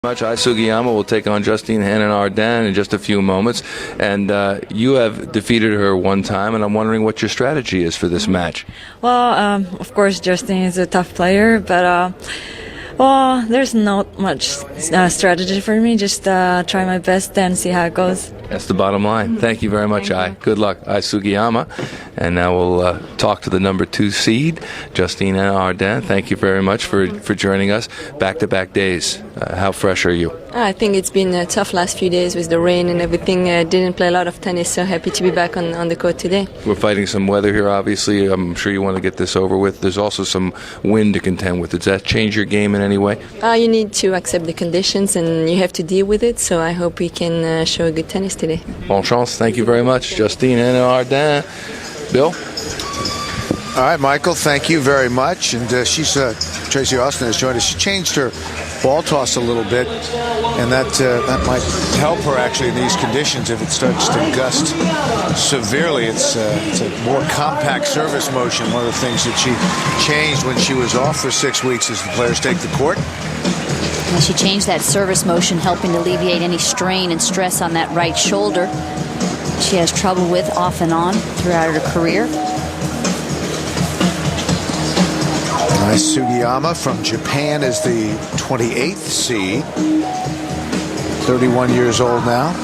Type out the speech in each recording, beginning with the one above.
Much. Ai Sugiyama will take on Justine Henin-Ardenne in just a few moments, and you have defeated her one time, and I'm wondering what your strategy is for this match. Well, of course, Justine is a tough player, but well, there's not much strategy for me. Just try my best and see how it goes. That's the bottom line. Thank you very much, Ai. Good luck, Ai Sugiyama. And now we'll talk to the number 2 seed, Justine Henin-Ardenne. Thank you very much for joining us. Back-to-back days. How fresh are you? I think it's been a tough last few days with the rain and everything. Didn't play a lot of tennis, so happy to be back on the court today. We're fighting some weather here, obviously. I'm sure you want to get this over with. There's also some wind to contend with. Does that change your game in any way? You need to accept the conditions and you have to deal with it, so I hope we can show a good tennis today. Bon chance. Thank you very much, Justine Henin-Ardenne. Bill? All right, Michael, thank you very much. And Tracy Austin has joined us. She changed her ball toss a little bit, and that might help her actually in these conditions if it starts to gust severely. It's a more compact service motion. One of the things that she changed when she was off for 6 weeks as the players take the court. And she changed that service motion, helping to alleviate any strain and stress on that right shoulder she has trouble with off and on throughout her career. Ai Sugiyama from Japan is the 28th seed, 31 years old now.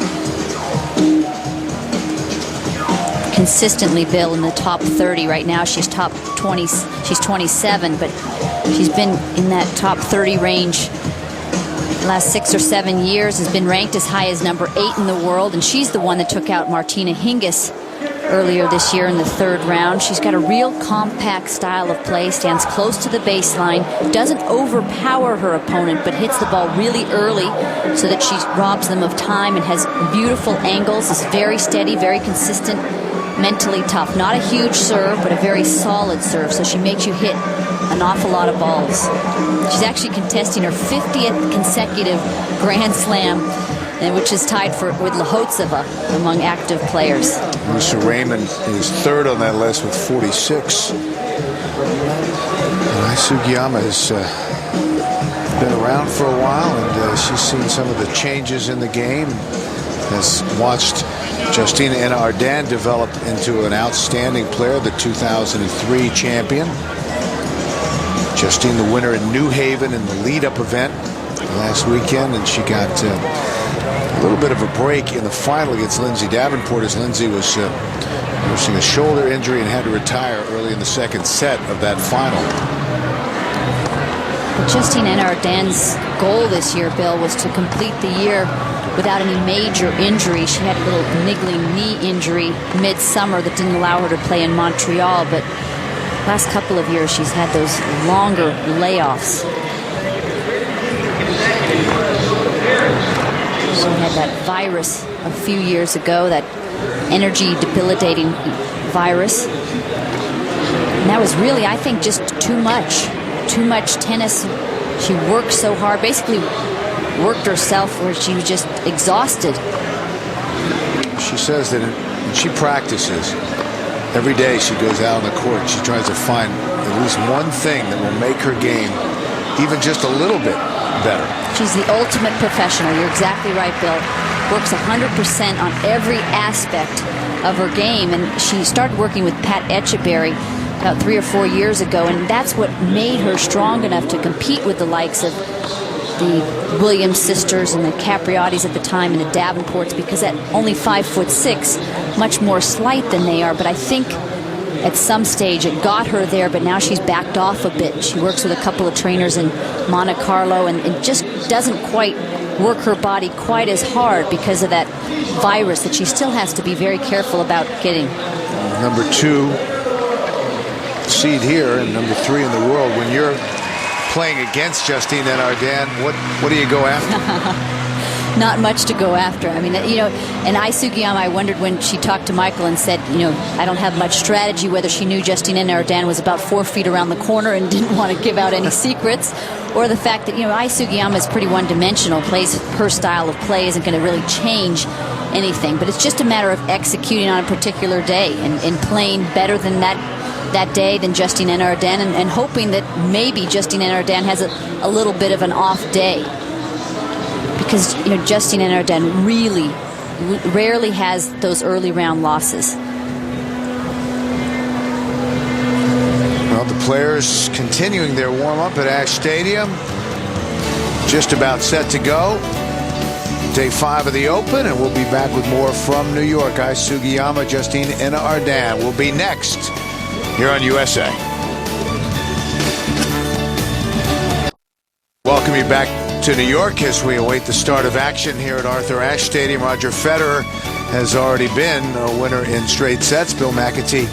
Consistently, Bill, in the top 30 right now. She's top 20. She's 27, but she's been in that top 30 range the last 6 or 7 years. Has been ranked as high as number 8 in the world, and she's the one that took out Martina Hingis earlier this year in the 3rd round. She's got a real compact style of play, stands close to the baseline, doesn't overpower her opponent, but hits the ball really early so that she robs them of time and has beautiful angles, is very steady, very consistent, mentally tough. Not a huge serve, but a very solid serve, so she makes you hit an awful lot of balls. She's actually contesting her 50th consecutive Grand Slam, which is tied with Lahotseva among active players. Mr. Raymond is 3rd on that list with 46. And Ai Sugiyama has been around for a while, and she's seen some of the changes in the game, has watched Justine Henin-Ardenne develop into an outstanding player, the 2003 champion. Justine, the winner in New Haven in the lead-up event last weekend, and she got a little bit of a break in the final against Lindsay Davenport, as Lindsay was nursing a shoulder injury and had to retire early in the 2nd set of that final. Justine Henin-Ardenne's goal this year, Bill, was to complete the year without any major injury. She had a little niggling knee injury mid-summer that didn't allow her to play in Montreal, but last couple of years she's had those longer layoffs. She had that virus a few years ago, that energy debilitating virus. And that was really, I think, just too much tennis. She worked so hard, basically worked herself where she was just exhausted. She says that when she practices, every day she goes out on the court, she tries to find at least one thing that will make her game even just a little bit better. She's the ultimate professional. You're exactly right, Bill. Works 100% on every aspect of her game, and she started working with Pat Etcheberry about 3 or 4 years ago, and that's what made her strong enough to compete with the likes of the Williams sisters and the Capriottis at the time and the Davenports, because at only 5'6", much more slight than they are. But I think at some stage it got her there, but now she's backed off a bit. She works with a couple of trainers in Monte Carlo, and it just doesn't quite work her body quite as hard because of that virus that she still has to be very careful about getting. Number 2 seed here and number 3 in the world. When you're playing against Justine Henin-Ardenne, what do you go after? Not much to go after. I mean, you know, and Ai Sugiyama, I wondered when she talked to Michael and said, you know, I don't have much strategy, whether she knew Justine Henin-Ardenne was about 4 feet around the corner and didn't want to give out any secrets, or the fact that, you know, Ai Sugiyama is pretty one-dimensional, plays her style of play, isn't going to really change anything. But it's just a matter of executing on a particular day and playing better than that day than Justine Henin-Ardenne, and hoping that maybe Justine Henin-Ardenne has a little bit of an off day. because Justine and Arden really rarely has those early round losses. Well, the players continuing their warm-up at Ash Stadium. Just about set to go. Day 5 of the Open, and we'll be back with more from New York. Ai Sugiyama, Justine Arden will be next here on USA. Welcome you back to New York as we await the start of action here at Arthur Ashe Stadium. Roger Federer has already been a winner in straight sets. Bill McAtee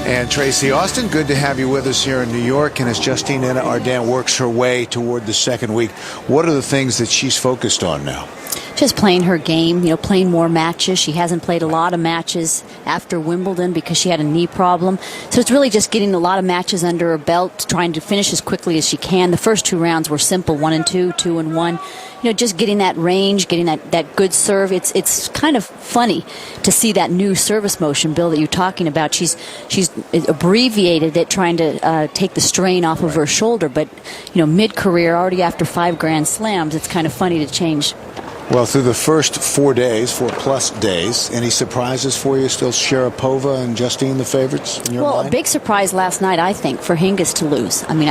and Tracy Austin, good to have you with us here in New York. And as Justine Arden works her way toward the second week, what are the things that she's focused on now? Just playing her game, playing more matches. She hasn't played a lot of matches after Wimbledon because she had a knee problem. So it's really just getting a lot of matches under her belt, trying to finish as quickly as she can. The first 2 rounds were simple, 1 and 2, 2 and 1. Just getting that range, getting that good serve. It's kind of funny to see that new service motion, Bill, that you're talking about. She's abbreviated it, trying to take the strain off of her shoulder. But, mid-career, already after 5 Grand Slams, it's kind of funny to change. Well, through the first 4 days, 4+ days, any surprises for you? Still Sharapova and Justine the favorites in your mind? A big surprise last night, I think, for Hingis to lose. I mean,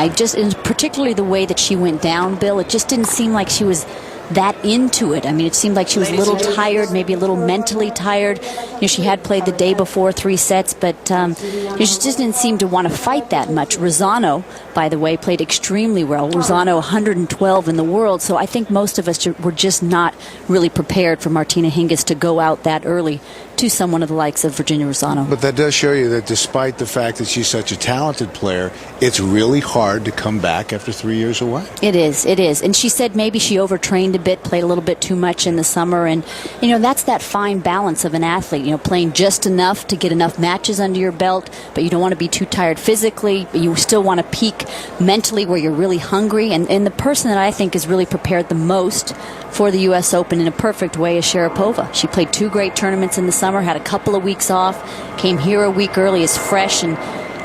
particularly the way that she went down, Bill, it just didn't seem like she was that into it. I mean, it seemed like she was a little tired, maybe a little mentally tired. She had played the day before 3 sets, but she just didn't seem to want to fight that much. Rosano, by the way, played extremely well. Rosano, 112 in the world, so I think most of us were just not really prepared for Martina Hingis to go out that early to someone of the likes of Virginia Rosano. But that does show you that despite the fact that she's such a talented player, it's really hard to come back after 3 years away. It is. And she said maybe she overtrained a bit, played a little bit too much in the summer, and that's that fine balance of an athlete, playing just enough to get enough matches under your belt, but you don't want to be too tired physically, but you still want to peak mentally where you're really hungry, and the person that I think is really prepared the most for the U.S. Open in a perfect way is Sharapova. She played 2 great tournaments in the summer, had a couple of weeks off, came here a week early, is fresh, and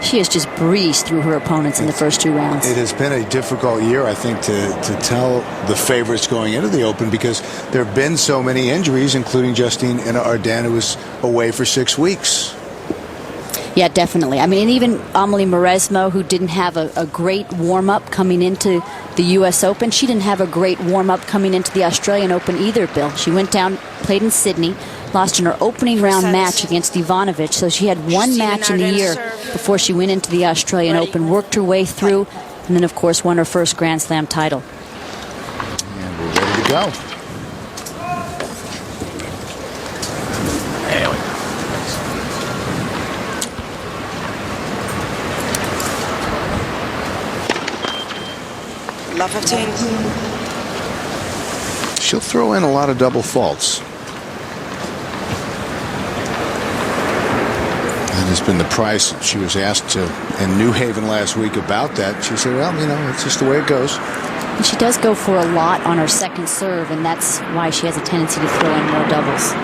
she has just breezed through her opponents in the first 2 rounds. It has been a difficult year, I think, to tell the favorites going into the Open because there have been so many injuries, including Justine Arden, who was away for 6 weeks. Yeah, definitely. I mean, and even Amelie Mauresmo, who didn't have a great warm-up coming into the U.S. Open, she didn't have a great warm-up coming into the Australian Open either, Bill. She went down, played in Sydney, lost in her opening round match against Ivanovic, so she had 1 match in the year before she went into the Australian Open, worked her way through, and then, of course, won her first Grand Slam title. And we're ready to go. Love 15. She'll throw in a lot of double faults. That has been the price. She was asked in New Haven last week about that. She said, well, it's just the way it goes. And she does go for a lot on her second serve, and that's why she has a tendency to throw in more doubles.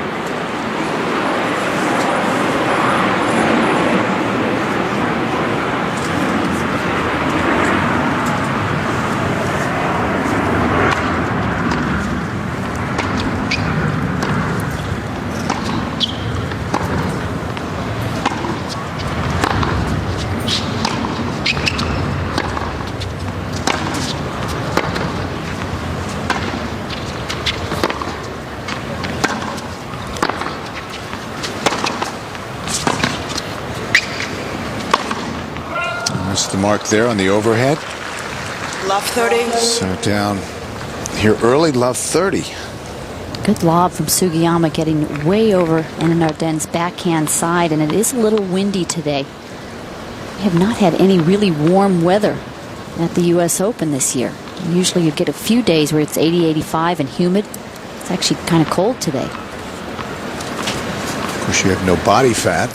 That's the mark there on the overhead. Love 30. So down here early, love 30. Good lob from Sugiyama, getting way over in Arden's backhand side, and it is a little windy today. We have not had any really warm weather at the U.S. Open this year. Usually you get a few days where it's 80, 85 and humid. It's actually kind of cold today. Of course, you have no body fat.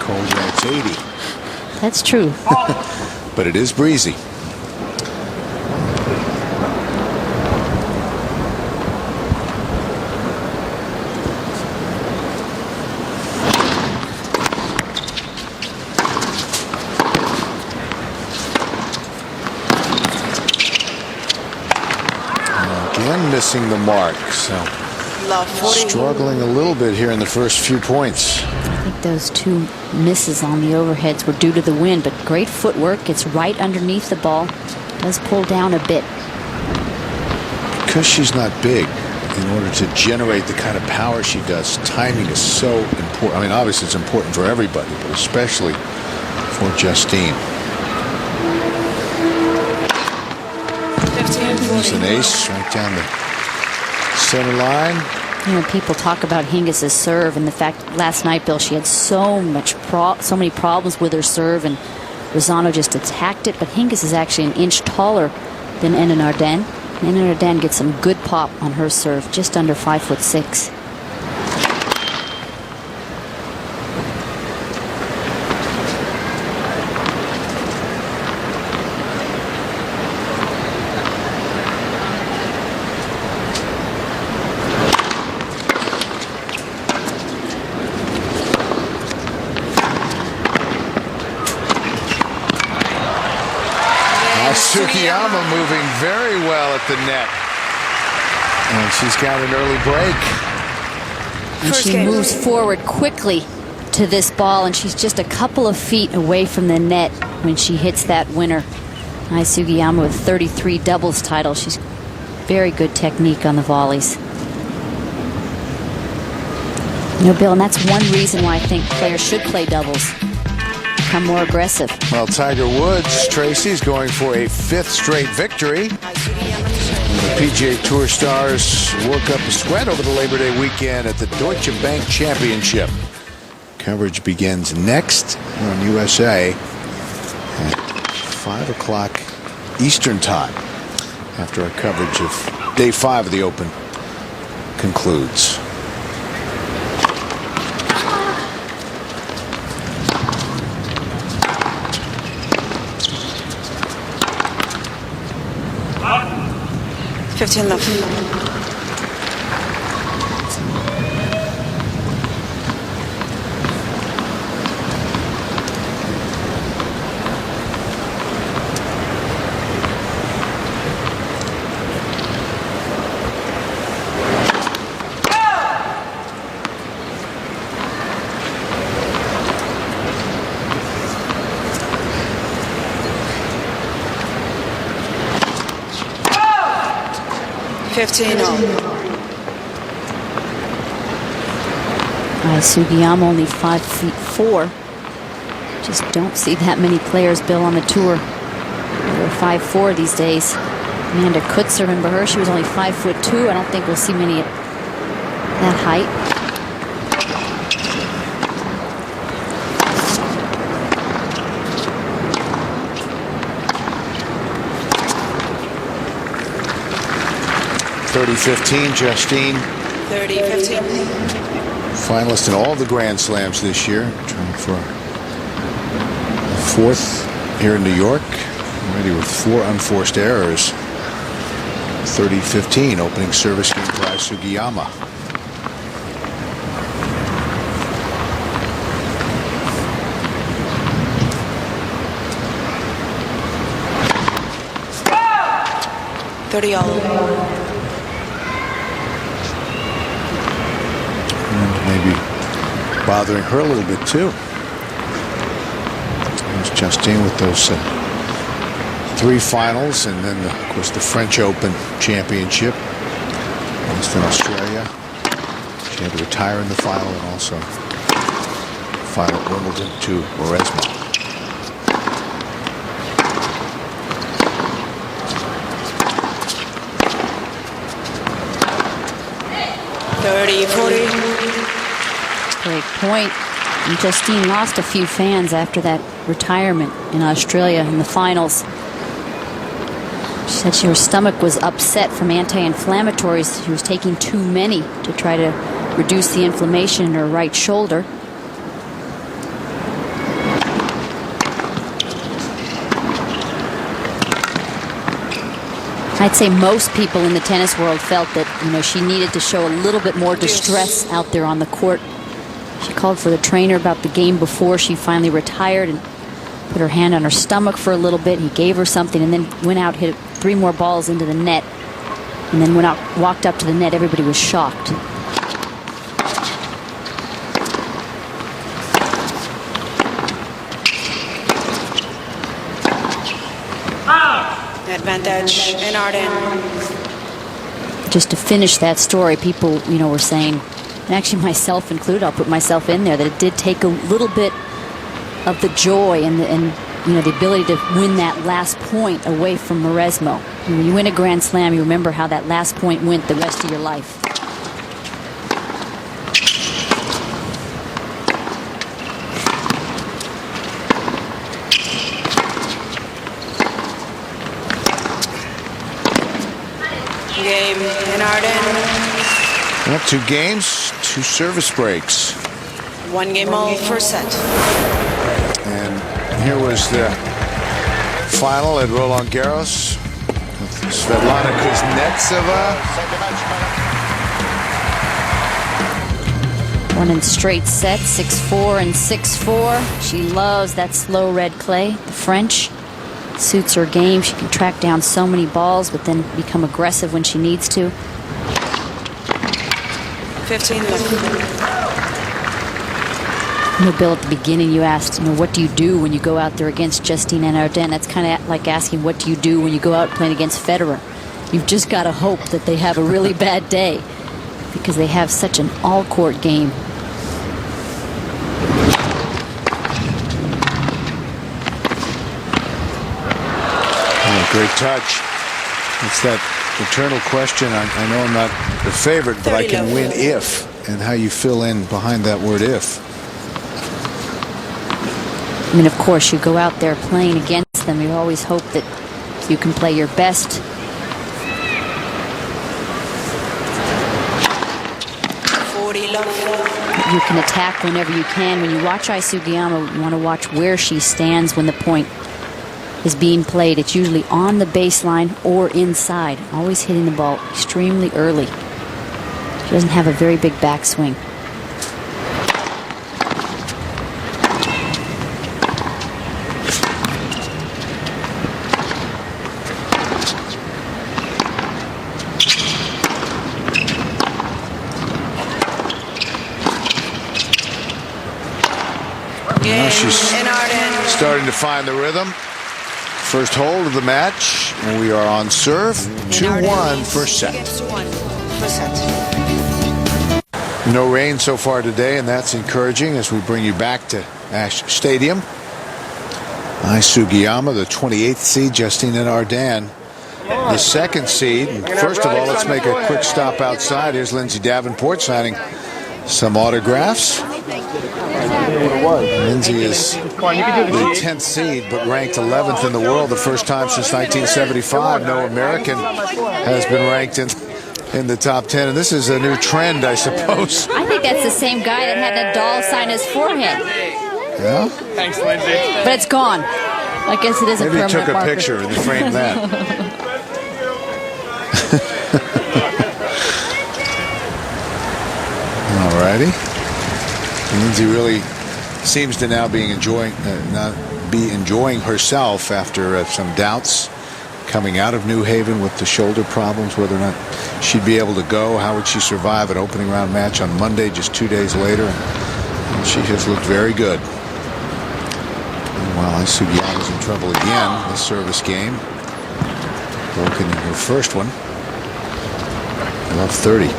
Cold when it's 80. That's true. But it is breezy. Again, again missing the mark. So Love 40. struggling a little bit here in the first few points. I think those two misses on the overheads were due to the wind, but great footwork. Gets right underneath the ball. Does pull down a bit. Because she's not big, in order to generate the kind of power she does, timing is so important. I mean, obviously it's important for everybody, but especially for Justine. 15, It's 40. an ace right down the center line. You know, people talk about Hingis' serve, and the fact last night, Bill, she had so many problems with her serve, and Rosano just attacked it. But Hingis is actually an inch taller than Enna Narden. Enna Narden gets some good pop on her serve, just under 5'6". Sugiyama moving very well at the net. And she's got an early break. And First she game. moves forward quickly to this ball, and she's just a couple of feet away from the net when she hits that winner. Ai Sugiyama with 33 doubles titles. She's very good technique on the volleys. You know, Bill, and that's one reason why I think players should play doubles. Become more aggressive. Well, Tiger Woods, Tracy's going for a 5th straight victory. The PGA Tour stars work up a sweat over the Labor Day weekend at the Deutsche Bank Championship. Coverage begins next here on USA at 5 o'clock Eastern Time after our coverage of Day 5 of the Open concludes. Fifteen love. 15 all. Ai Sugiyama only 5'4". Just don't see that many players, Bill, on the tour. They're 5'4" these days. Amanda Kutzer, remember her? She was only 5'2". I don't think we'll see many at that height. (30-15), Justine, 30-15. finalist in all the Grand Slams this year, trying for a 4th here in New York, already with 4 unforced errors. 30-15, opening service game for Ai Sugiyama. Thirty all. And maybe bothering her a little bit too. There's Justine with those 3 finals, and then of course the French Open Championship. Lost in Australia. She had to retire in the final, and also final at Wimbledon to Quaresma. 30-40. Great point. And Justine lost a few fans after that retirement in Australia in the finals. She said her stomach was upset from anti-inflammatories. She was taking too many to try to reduce the inflammation in her right shoulder. I'd say most people in the tennis world felt that, she needed to show a little bit more distress out there on the court. She called for the trainer about the game before she finally retired and put her hand on her stomach for a little bit. He gave her something and then went out, hit 3 more balls into the net. And then when I walked up to the net, everybody was shocked. Advantage in Arden. Just to finish that story, people, were saying, and actually myself included, I'll put myself in there, that it did take a little bit of the joy and the ability to win that last point away from Mauresmo. When you win a Grand Slam, you remember how that last point went the rest of your life. Game in Arden. Well, 2 games, 2 service breaks. 1 game all first set. And here was the final at Roland Garros with Svetlana Kuznetsova. One in straight sets, 6-4 and 6-4. She loves that slow red clay, the French. Suits her game. She can track down so many balls, but then become aggressive when she needs to. 15 left. Bill, at the beginning you asked, what do you do when you go out there against Justine and Arden? That's kind of like asking, what do you do when you go out playing against Federer? You've just got to hope that they have a really bad day, because they have such an all-court game. Great touch. It's that eternal question. I know I'm not the favorite, but I can win if, and how you fill in behind that word if. I mean, of course, you go out there playing against them. You always hope that you can play your best. You can attack whenever you can. When you watch Ai Sugiyama, you want to watch where she stands when the point is being played. It's usually on the baseline or inside, always hitting the ball extremely early. She doesn't have a very big backswing. Now she's starting to find the rhythm. First hold of the match, and we are on serve. 2-1 first set. No rain so far today, and that's encouraging as we bring you back to Ash Stadium. Ai Sugiyama, the 28th seed, Justine Arden, the 2nd seed. And first of all, let's make a quick stop outside. Here's Lindsay Davenport signing some autographs. Lindsay is the 10th seed, but ranked 11th in the world, the first time since 1975. No American has been ranked in the top 10, and this is a new trend, I suppose. I think that's the same guy that had Nadal sign his forehead. Yeah? Thanks, Lindsay. But it's gone. I guess it is a permanent Maybe he took a marker. picture and framed that. All righty. Lindsay really seems to now be enjoying herself after some doubts coming out of New Haven with the shoulder problems, whether or not she'd be able to go. How would she survive an opening round match on Monday, just 2 days later? And she has looked very good. Meanwhile, Ai Sugiyama's in trouble again. The service game broken in her first one. Love 30.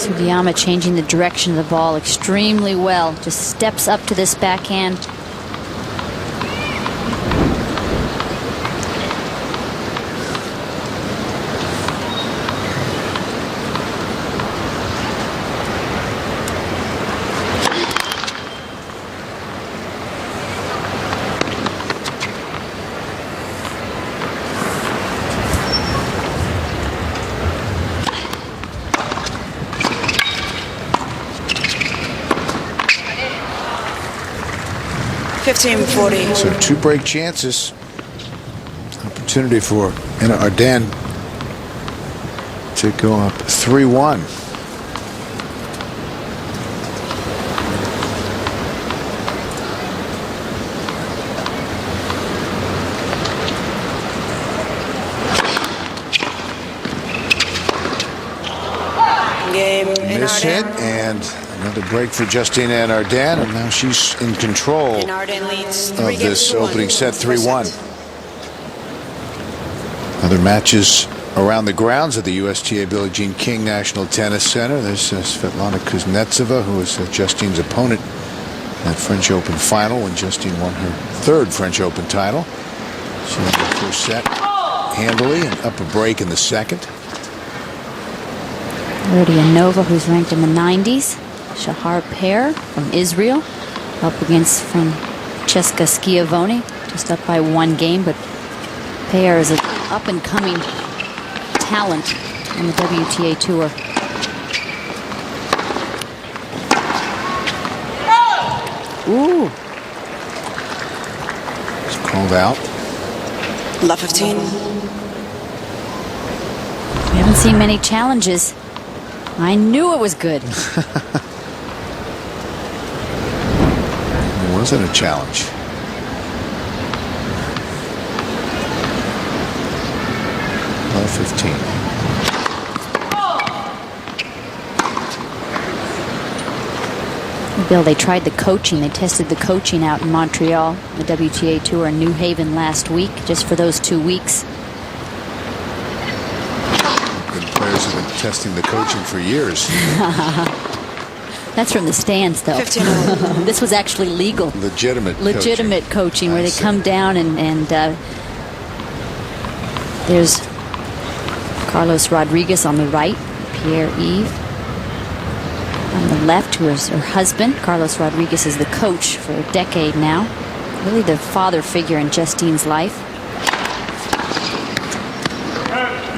Sugiyama changing the direction of the ball extremely well. Just steps up to this backhand. 15-40. So 2 break chances. Opportunity for Anna Arden to go up 3-1. Game in Miss hit Arden. and another break for Justina and Arden, and now she's in control And Arden leads of 3 games this to 1. opening set, 3-1. First set. Other matches around the grounds of the USTA Billie Jean King National Tennis Center. There's Svetlana Kuznetsova, who was Justine's opponent in that French Open final when Justine won her 3rd French Open title. She won the first set handily and up a break in the second. Nova, who's ranked in the 90s. Shahar Pear from Israel, up against Francesca Schiavone, just up by 1 game, but Pear is an up-and-coming talent on the WTA Tour. Ooh. It's called out. Love 15. We haven't seen many challenges. I knew it was good. It wasn't a challenge. Love 15. Bill, they tried the coaching. They tested the coaching out in Montreal, the WTA Tour in New Haven last week, just for those 2 weeks. Good players have been testing the coaching for years. That's from the stands, though. 15-0. This was actually legal. Legitimate coaching where I they see. come down and there's Carlos Rodriguez on the right, Pierre-Yves on the left, who is her husband. Carlos Rodriguez is the coach for a decade now, really the father figure in Justine's life.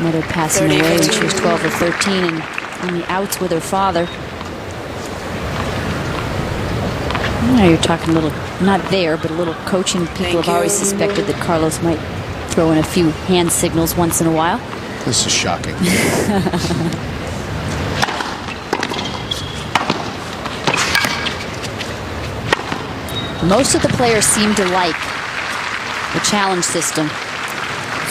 Mother passing away when she was 12 or 13 and on the outs with her father. Now you're talking a little, not there, but a little coaching. People have always suspected that Carlos might throw in a few hand signals once in a while. This is shocking. Most of the players seem to like the challenge system.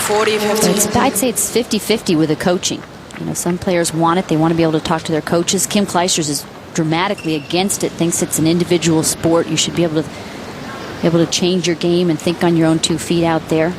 40-15. I'd say it's 50-50 with the coaching. You know, some players want it. They want to be able to talk to their coaches. Kim Clijsters is dramatically against it, thinks it's an individual sport. You should be able to change your game and think on your own 2 feet out there.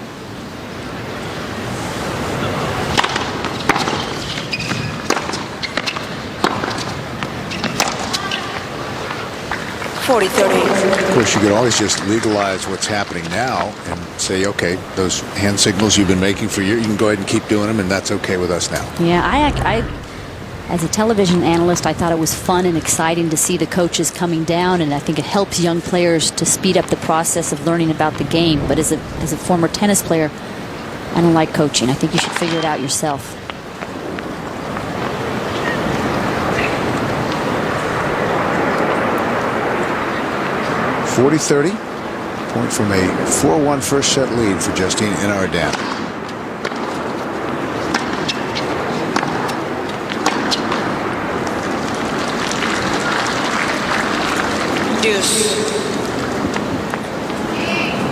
Of course, you could always just legalize what's happening now and say, okay, those hand signals you've been making for years, you can go ahead and keep doing them, and that's okay with us now. Yeah, I as a television analyst, I thought it was fun and exciting to see the coaches coming down, and I think it helps young players to speed up the process of learning about the game. But as a former tennis player, I don't like coaching. I think you should figure it out yourself. .40-30. Point from a 4-1 first set lead for Justine and Arden.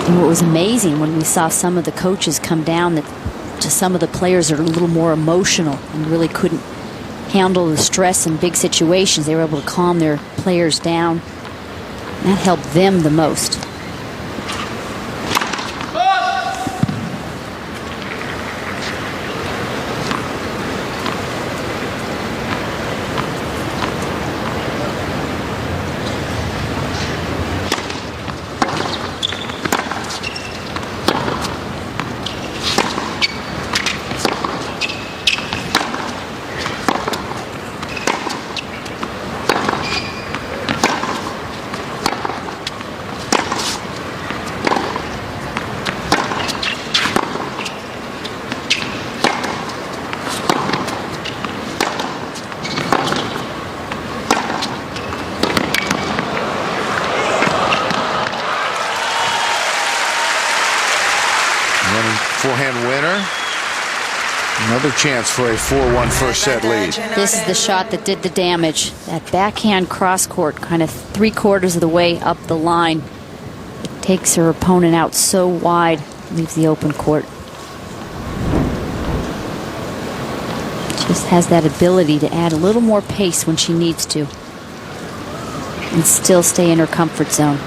And what was amazing when we saw some of the coaches come down, that just some of the players are a little more emotional and really couldn't handle the stress in big situations. They were able to calm their players down. That helped them the most. Another chance for a 4-1 first set lead. This is the shot that did the damage. That backhand cross court, kind of 3/4 of the way up the line. Takes her opponent out so wide, leaves the open court. Just has that ability to add a little more pace when she needs to and still stay in her comfort zone.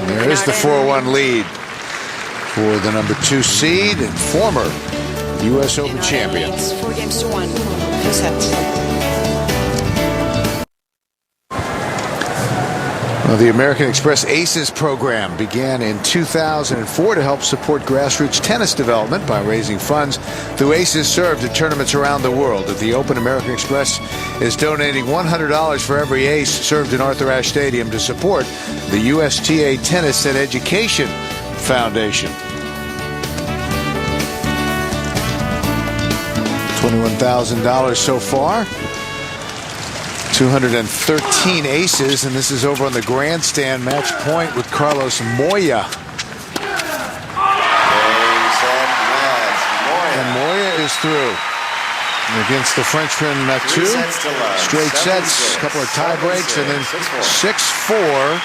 There's the 4-1 lead for the number 2 seed and former U.S. Open champion. It's 4-1. First set. Well, the American Express Aces program began in 2004 to help support grassroots tennis development by raising funds through Aces served at tournaments around the world. At the Open, American Express is donating $100 for every ace served in Arthur Ashe Stadium to support the USTA Tennis and Education Foundation. $21,000 so far. 213 aces, and this is over on the grandstand match point with Carlos Moya. And Moya is through against the Frenchman Mathieu. Straight sets, a couple of tie breaks, and then 6-4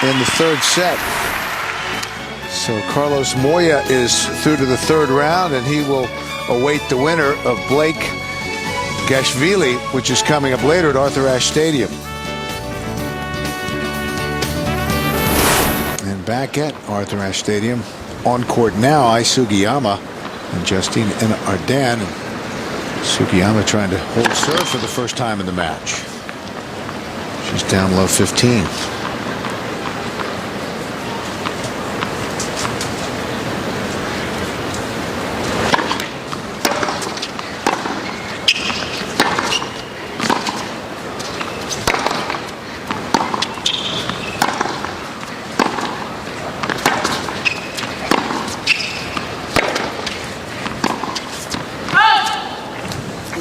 in the third set. So Carlos Moya is through to the third round, and he will await the winner of Blake Gashvili, which is coming up later at Arthur Ashe Stadium. And back at Arthur Ashe Stadium, on court now, Ai Sugiyama and Justine Arden. And Sugiyama trying to hold serve for the first time in the match. She's down low 15.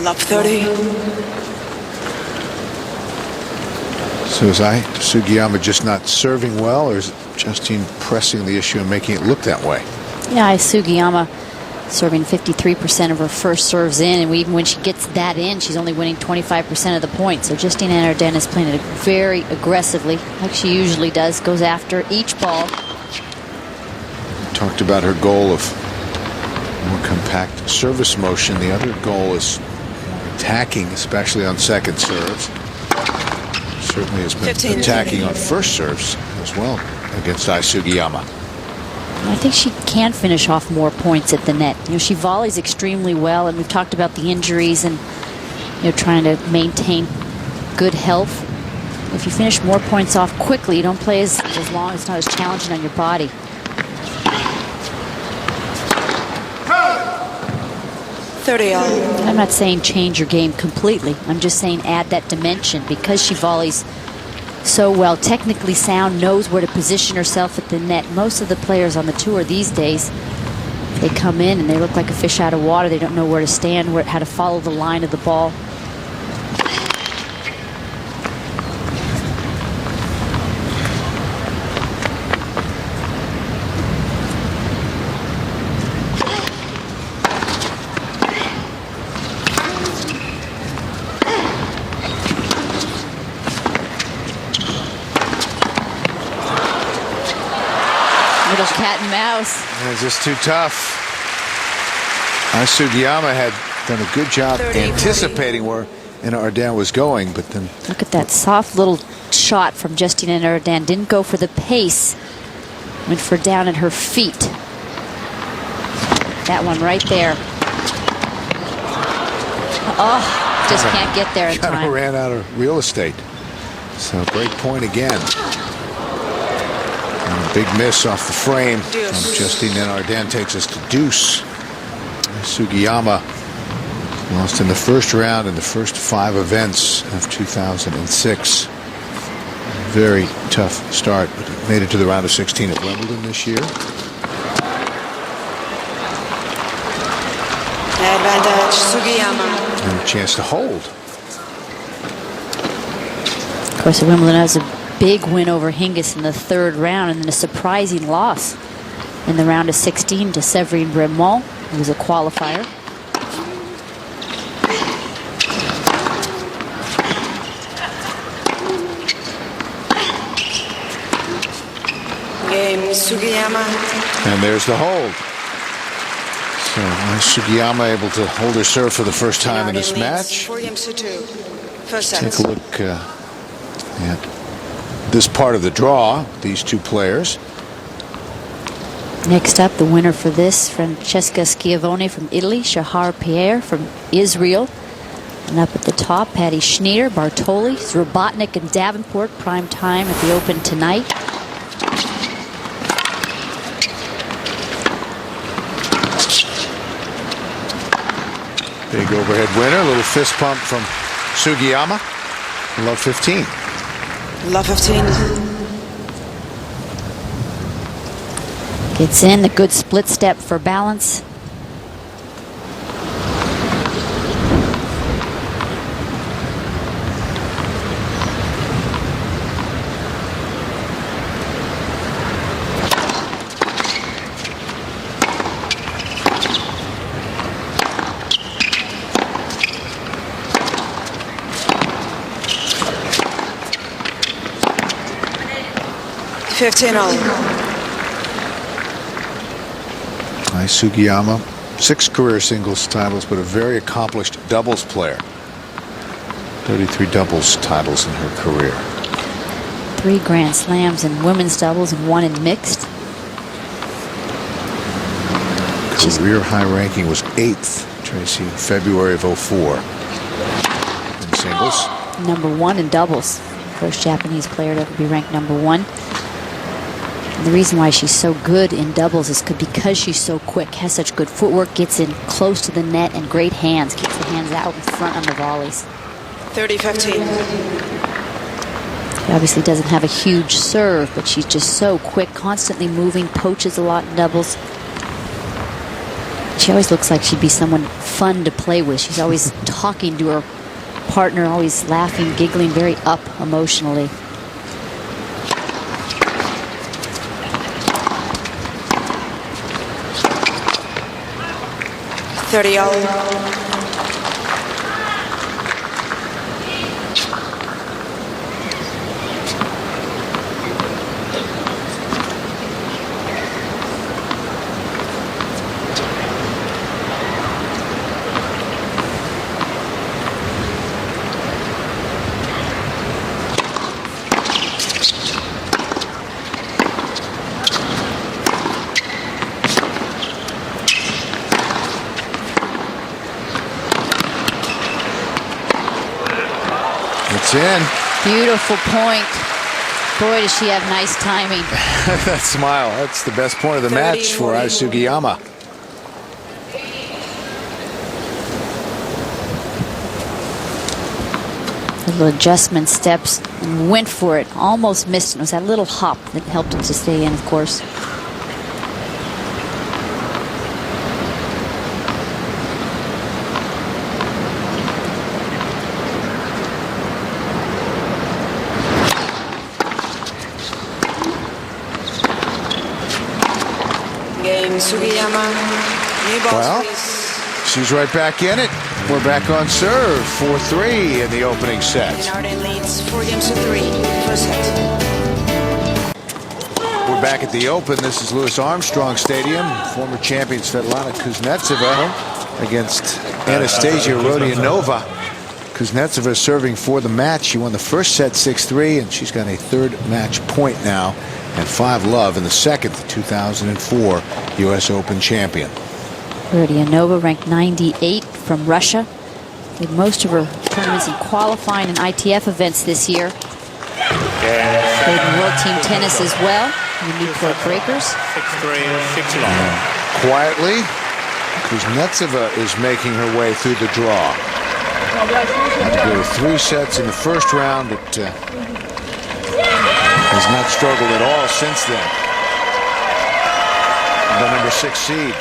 Love 30. So is Sugiyama just not serving well, or is Justine pressing the issue and making it look that way? Yeah, Sugiyama serving 53% of her first serves in, and even when she gets that in, she's only winning 25% of the points. So Justine Arden is playing it very aggressively, like she usually does, goes after each ball. Talked about her goal of more compact service motion. The other goal is attacking, especially on second serves. Certainly has been attacking on first serves as well against Ai Sugiyama. I think she can finish off more points at the net. You know, she volleys extremely well, and we've talked about the injuries and, you know, trying to maintain good health. If you finish more points off quickly, you don't play as long, it's not as challenging on your body. I'm not saying change your game completely. I'm just saying add that dimension, because she volleys so well, technically sound, knows where to position herself at the net. Most of the players on the tour these days, they come in and they look like a fish out of water. They don't know where to stand, how to follow the line of the ball. Little cat and mouse. It's just too tough. Ai Sugiyama had done a good job anticipating where Arden was going, but then look at that soft little shot from Justine Arden. Didn't go for the pace. Went for down at her feet. That one right there. Oh, just can't get there in time. Kind of ran out of real estate. So break point again. And a big miss off the frame. Justine Arden takes us to deuce. Sugiyama Lost in the first round in the first 5 events of 2006. Very tough start, but made it to the round of 16 at Wimbledon this year. Advantage, Sugiyama. And a chance to hold. Of course, Wimbledon has a big win over Hingis in the 3rd round, and then a surprising loss in the round of 16 to Séverine Bremont, who was a qualifier. Game, Sugiyama. And there's the hold. So Sugiyama able to hold her serve for the first time in this match. 4 games to 2. First set. Take a look at this part of the draw, these two players. Next up, the winner for this, Francesca Schiavone from Italy, Shahar Pierre from Israel. And up at the top, Patty Schneider, Bartoli, Zrabotnik, and Davenport, prime time at the Open tonight. Big overhead winner, a little fist pump from Sugiyama. Love 15. Love 15. Gets in, the good split step for balance. Sugiyama, 6 career singles titles, but a very accomplished doubles player. 33 doubles titles in her career. 3 Grand Slams in women's doubles and 1 in mixed. Career high ranking was 8th, Tracy, February of 04. In singles. Number 1 in doubles. First Japanese player to ever be ranked number 1. And the reason why she's so good in doubles is because she's so quick, has such good footwork, gets in close to the net, and great hands. Keeps the hands out in front on the volleys. 30-15. She obviously doesn't have a huge serve, but she's just so quick, constantly moving, poaches a lot in doubles. She always looks like she'd be someone fun to play with. She's always talking to her partner, always laughing, giggling, very up emotionally. It's in. Beautiful point. Boy, does she have nice timing. That smile, that's the best point of the match for Sugiyama. Little adjustment steps and went for it. Almost missed it. It was that little hop that helped him to stay in, of course. Game, Sugiyama. New balls, Well, please. she's right back in it. We're back on serve, 4-3 in the opening set. Arden leads 4 games to 3. First set. We're back at the Open. This is Louis Armstrong Stadium. Former champions Svetlana Kuznetsova against Anastasia Rodionova. Kuznetsova serving for the match. She won the first set 6-3, and she's got a 3rd match point now and 5-love in the second, the 2004 U.S. Open champion. Rodionova ranked 98 from Russia. Did most of her tournaments in qualifying and ITF events this year. Played in World Team Tennis as well in the Newport Breakers. Quietly, Kuznetsova is making her way through the draw. Had to go to 3 sets in the first round, but has not struggled at all since then. The number 6 seed.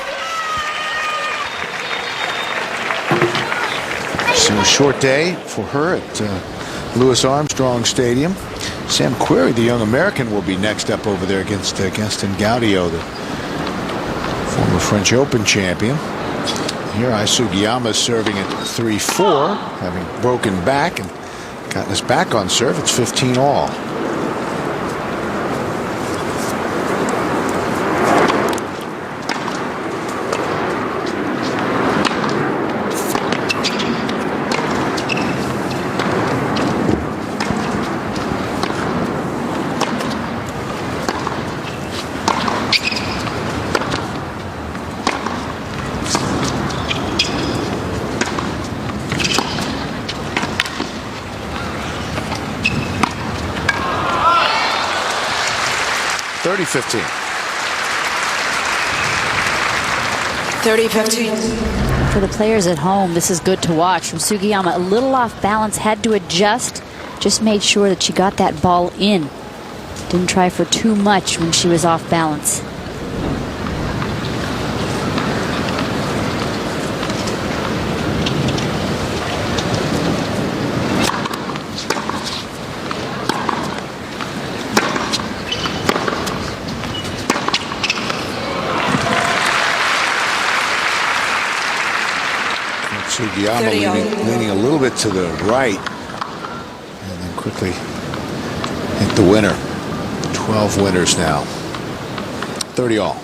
So a short day for her at Louis Armstrong Stadium. Sam Querrey, the young American, will be next up over there against Gaston Gaudio, the former French Open champion. Here, Ai Sugiyama is serving at 3-4, having broken back and gotten us back on serve. It's 15 all. $30-15. 30-15. For the players at home, this is good to watch. From Sugiyama, a little off balance, had to adjust, just made sure that she got that ball in. Didn't try for too much when she was off balance. Sugiyama leaning a little bit to the right, and then quickly hit the winner. 12 winners now. 30 all.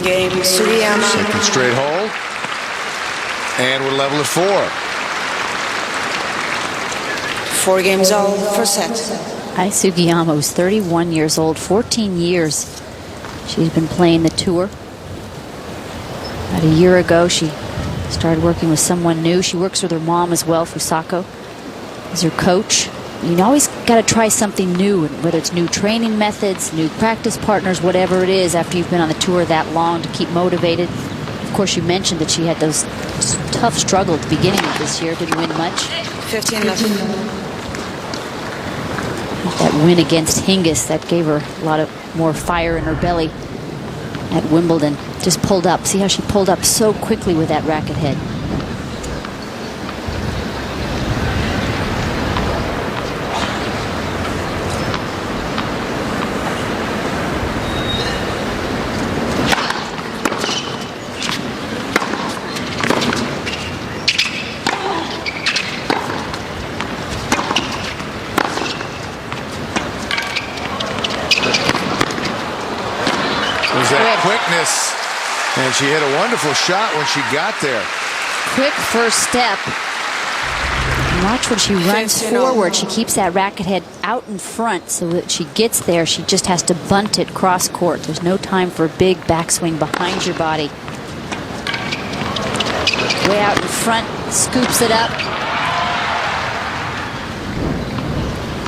Game Sugiyama. Second straight hole. And we're level at 4. 4 games all, first set. Ai Sugiyama was 31 years old, 14 years she's been playing the tour. About a year ago, she started working with someone new. She works with her mom as well, Fusako, as her coach. You always got to try something new, whether it's new training methods, new practice partners, whatever it is, after you've been on the tour that long, to keep motivated. Of course, you mentioned that she had those tough struggle at the beginning of this year. Didn't win much. 15 left. That win against Hingis, that gave her a lot of more fire in her belly at Wimbledon. Just pulled up. See how she pulled up so quickly with that racket head. Quickness, and she hit a wonderful shot when she got there. Quick first step. And watch when she runs forward, she keeps that racket head out in front so that she gets there. She just has to bunt it cross court. There's no time for a big backswing behind your body. Way out in front, scoops it up.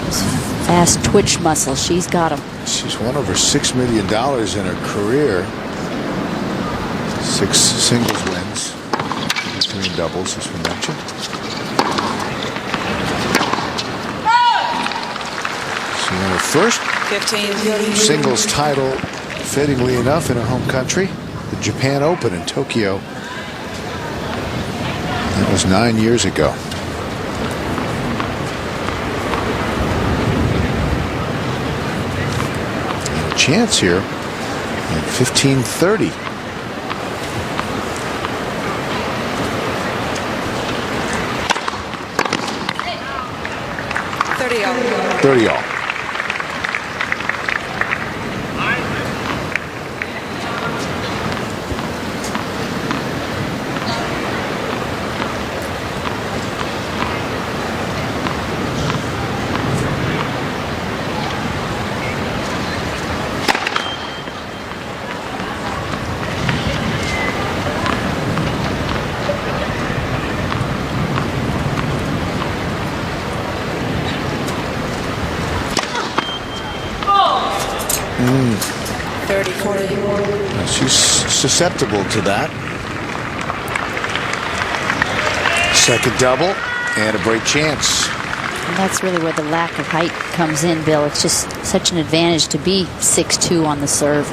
Those fast twitch muscles, she's got them. She's won over $6 million in her career. 6 singles wins, 3 doubles, as we mentioned. She won her first 15. singles title, fittingly enough, in her home country, the Japan Open in Tokyo. That was 9 years ago. Chance here at 15-30. 30 all. 30 all. 30-40. She's susceptible to that. Second double and a break chance. And that's really where the lack of height comes in, Bill. It's just such an advantage to be 6'2" on the serve.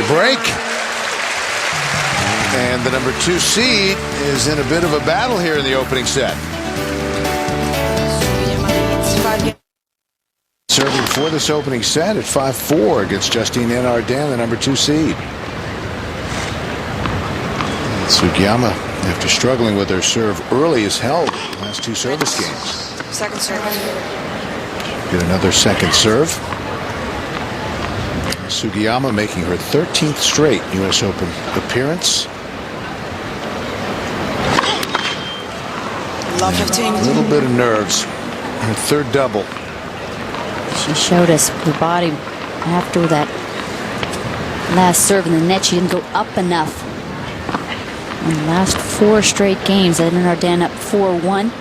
Break. And the number 2 seed is in a bit of a battle here in the opening set. Serving for this opening set at 5-4 against Justine Arden, the number 2 seed. And Sugiyama, after struggling with her serve early, has held the last 2 service games. Second service. Get another second serve. Sugiyama making her 13th straight U.S. Open appearance. Love 15. A little bit of nerves. Her third double. She showed us her body after that last serve in the net. She didn't go up enough. In the last 4 straight games, Eden Arden up 4-1.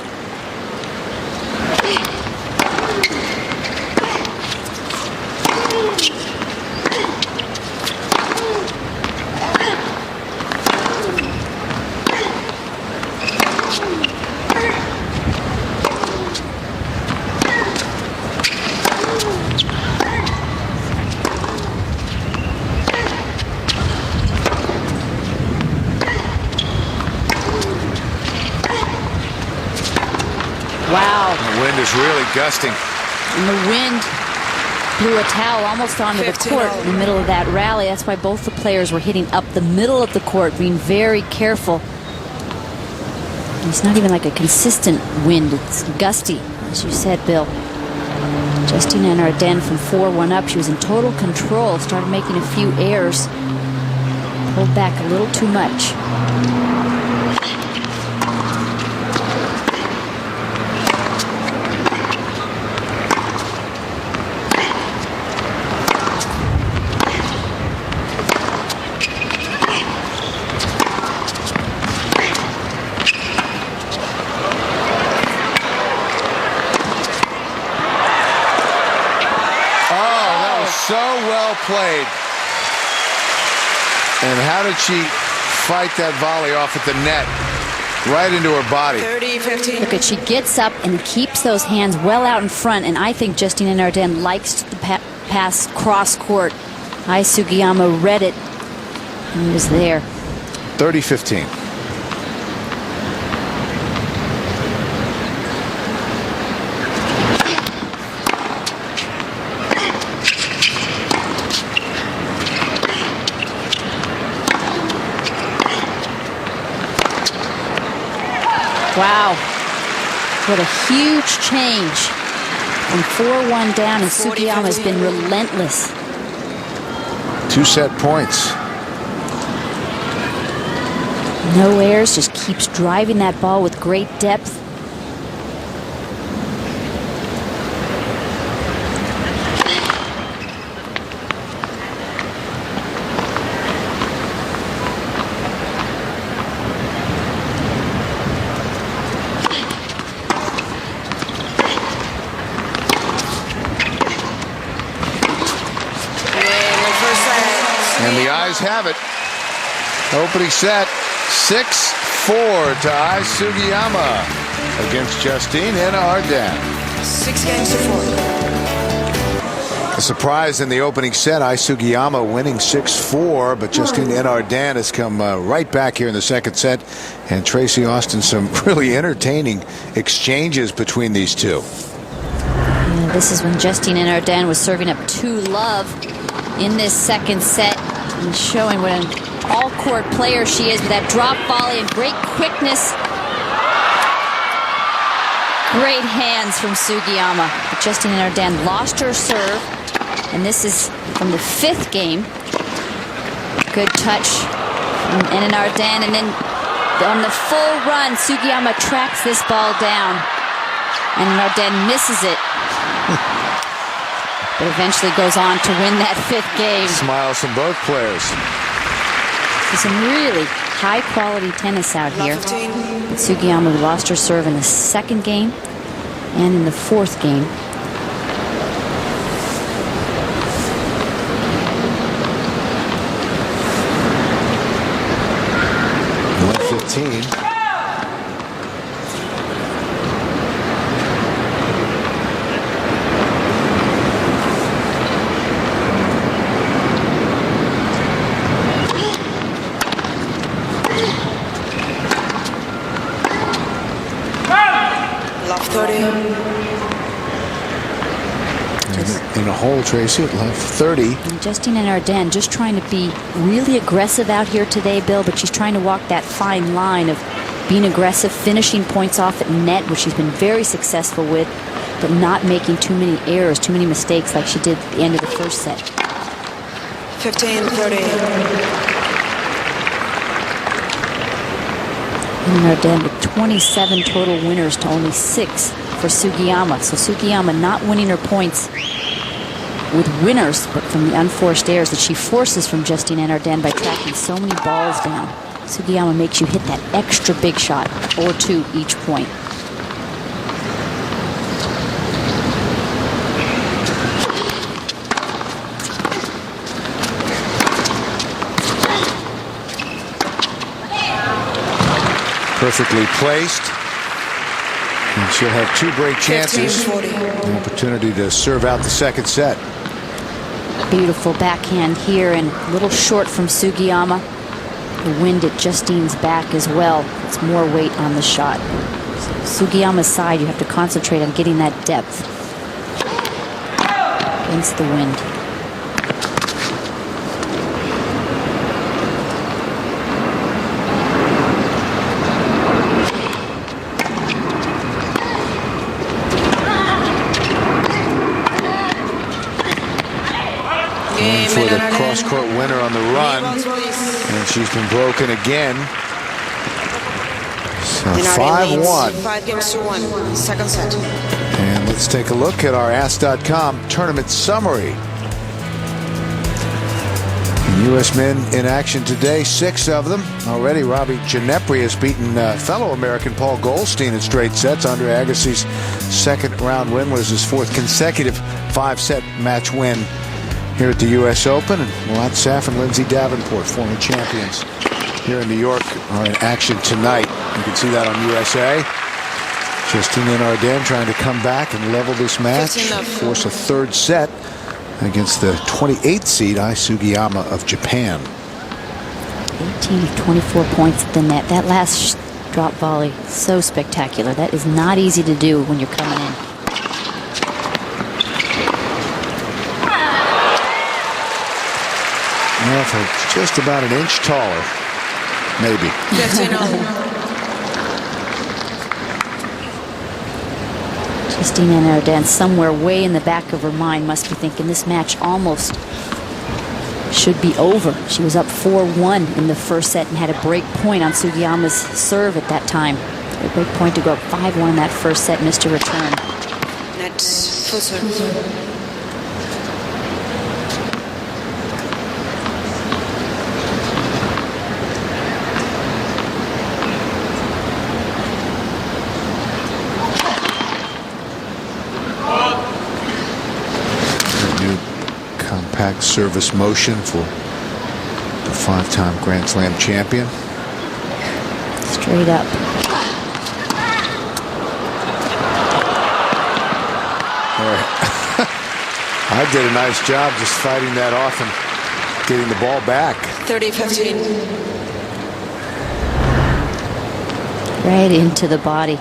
Wow. The wind is really gusting. And the wind blew a towel almost onto the court in the middle of that rally. That's why both the players were hitting up the middle of the court, being very careful. It's not even like a consistent wind. It's gusty, as you said, Bill. Justine Arden from 4-1 up. She was in total control. Started making a few errors. Pulled back a little too much. So well played. And how did she fight that volley off at the net? Right into her body. 30-15. Look at, she gets up and keeps those hands well out in front, and I think Justine Arden likes to pass cross court. Ai Sugiyama read it and was there. 30-15. Wow. What a huge change. From 4-1 down, and Sugiyama has been relentless. 2 set points. No airs, just keeps driving that ball with great depth. And the Eyes have it. Opening set, 6-4 to Ai Sugiyama against Justine Arden. 6 games to 4. A surprise in the opening set, Ai Sugiyama winning 6-4, but Justine Arden has come right back here in the second set. And Tracy Austin, some really entertaining exchanges between these two. Yeah, this is when Justine Arden was serving up 2-love in this second set, and showing what an all-court player she is with that drop volley and great quickness. Great hands from Sugiyama. But Justine Arden lost her serve And this is from the 5th game. Good touch from Arden, and then on the full run, Sugiyama tracks this ball down, and Arden misses it, but eventually goes on to win that 5th game. Smiles from both players. There's some really high-quality tennis out here. Love 15. But Sugiyama lost her serve in the 2nd game and in the 4th game. Love 30. In a hole, Tracy, at love 30. And Justine and Arden just trying to be really aggressive out here today, Bill, but she's trying to walk that fine line of being aggressive, finishing points off at net, which she's been very successful with, but not making too many errors, too many mistakes like she did at the end of the first set. 15, 30. And Arden with 27 total winners to only 6 for Sugiyama. So Sugiyama not winning her points with winners, but from the unforced errors that she forces from Justine and Arden by tracking so many balls down. Sugiyama makes you hit that extra big shot or 2 each point. Perfectly placed. And she'll have 2 break chances. 15, 40. An opportunity to serve out the 2nd set. Beautiful backhand here and a little short from Sugiyama. The wind at Justine's back as well. It's more weight on the shot. Sugiyama's side, you have to concentrate on getting that depth against the wind. And for the cross-court winner on the run. And she's been broken again. So 5-1. 5 games to 1. 2nd set. And let's take a look at our Ask.com tournament summary. U.S. men in action today, 6 of them. Already, Robbie Ginepri has beaten fellow American Paul Goldstein in straight sets. Andre Agassi's 2nd round win was his 4th consecutive 5-set match win here at the U.S. Open. And Marat Safin and Lindsay Davenport, former champions here in New York, are in action tonight. You can see that on USA. Justine and Arden trying to come back and level this match, force a 3rd set against the 28th seed Ai Sugiyama of Japan. 18 of 24 points at the net. That last drop volley, so spectacular. That is not easy to do when you're coming in. Yeah, for just about an inch taller, maybe. 15-0. Justine and Arden, somewhere way in the back of her mind, must be thinking this match almost should be over. She was up 4-1 in the first set and had a break point on Sugiyama's serve at that time. A break point to go up 5-1 in that first set, missed a return. Net full serve. Compact service motion for the 5-time Grand Slam champion. Straight up. I did a nice job just fighting that off and getting the ball back. 30-15. Right into the body.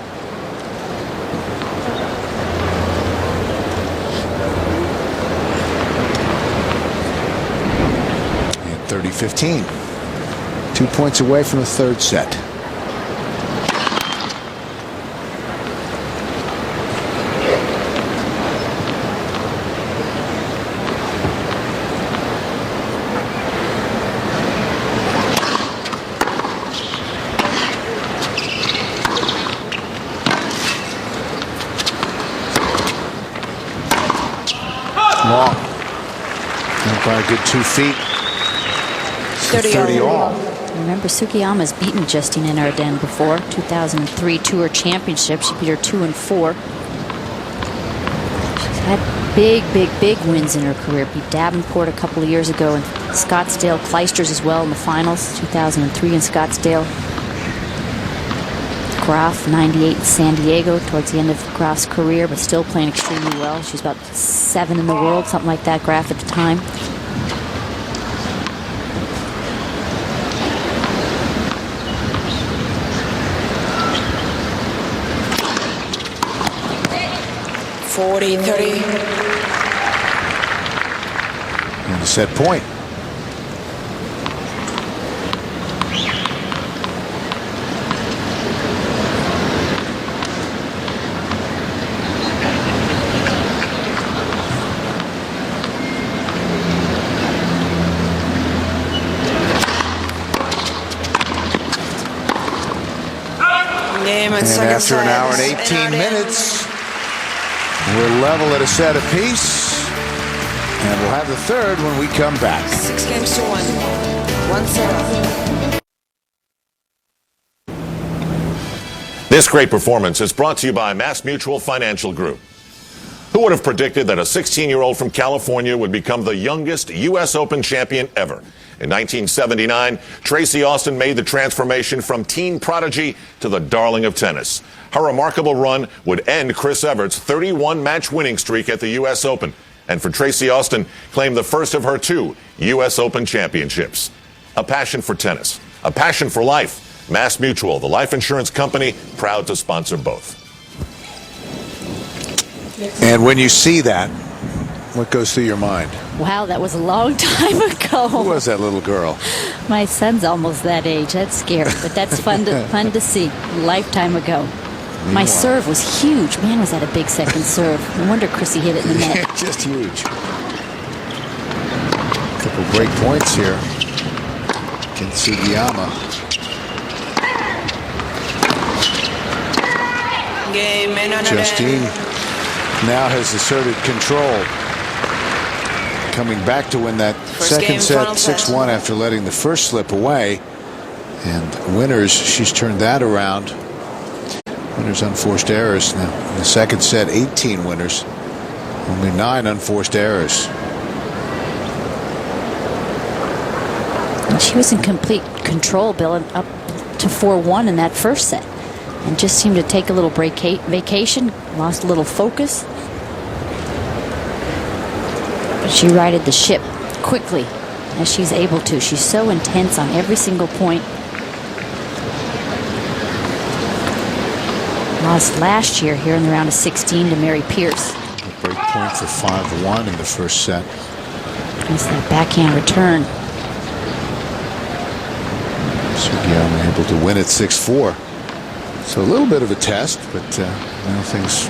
And 30-15. 2 points away from the 3rd set. Long. By a good 2 feet. 30 all. Remember, Sugiyama's beaten Justine Arden before. 2003 Tour Championship. She beat her 2 and 4. She's had big wins in her career. Beat Davenport a couple of years ago in Scottsdale. Kleisters as well in the finals. 2003 in Scottsdale. Graf, 98 in San Diego towards the end of Graf's career, but still playing extremely well. She was about 7 in the world, something like that, Graf at the time. And a set point. Game And second after an set. hour and 18 minutes, we're level at a set apiece. And we'll have the third when we come back. 6 games to 1. 1-0. This great performance is brought to you by Mass Mutual Financial Group. Who would have predicted that a 16-year-old from California would become the youngest U.S. Open champion ever? In 1979, Tracy Austin made the transformation from teen prodigy to the darling of tennis. Her remarkable run would end Chris Evert's 31-match winning streak at the U.S. Open. And for Tracy Austin, claimed the first of her 2 U.S. Open championships. A passion for tennis, a passion for life. Mass Mutual, the life insurance company, proud to sponsor both. And when you see that, what goes through your mind? Wow, that was a long time Who ago. was that little girl? My son's almost that age. That's scary, but that's fun to see. A lifetime ago. My serve was huge. Man, was that a big second serve. No wonder Chrissy hit it in the net. Just huge. Couple great points here. Against Sugiyama. Game in another. Justine now has asserted control. Coming back to win that second game, set final set. 6-1 after letting the first slip away. And winners, she's turned that around. Winners unforced errors. Now in the second set, 18 winners. Only 9 unforced errors. And she was in complete control, Bill, up to 4-1 in that first set. And just seemed to take a little vacation, lost a little focus. But she righted the ship quickly, as she's able to. She's so intense on every single point. Lost last year here in the round of 16 to Mary Pierce. A break point for 5-1 in the first set. That's that backhand return. Sugiyama able to win at 6-4. So a little bit of a test, but now things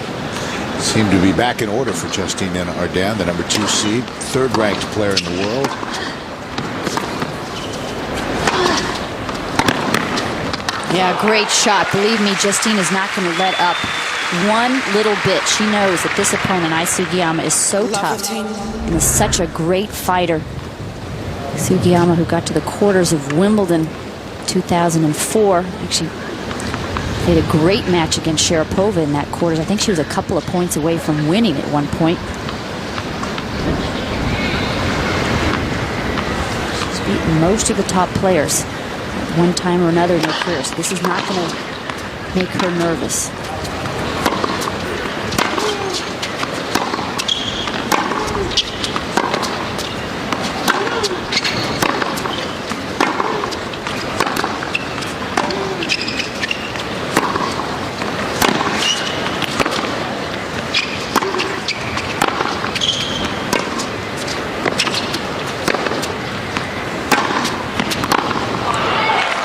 seem to be back in order for Justine Arden, the number 2 seed, 3rd ranked player in the world. Yeah, great shot. Believe me, Justine is not going to let up one little bit. She knows that this opponent, Ai Sugiyama, is so tough and is such a great fighter. Sugiyama, who got to the quarters of Wimbledon 2004, actually played a great match against Sharapova in that quarters. I think she was a couple of points away from winning at one point. She's beaten most of the top players at one time or another in her career, so this is not going to make her nervous.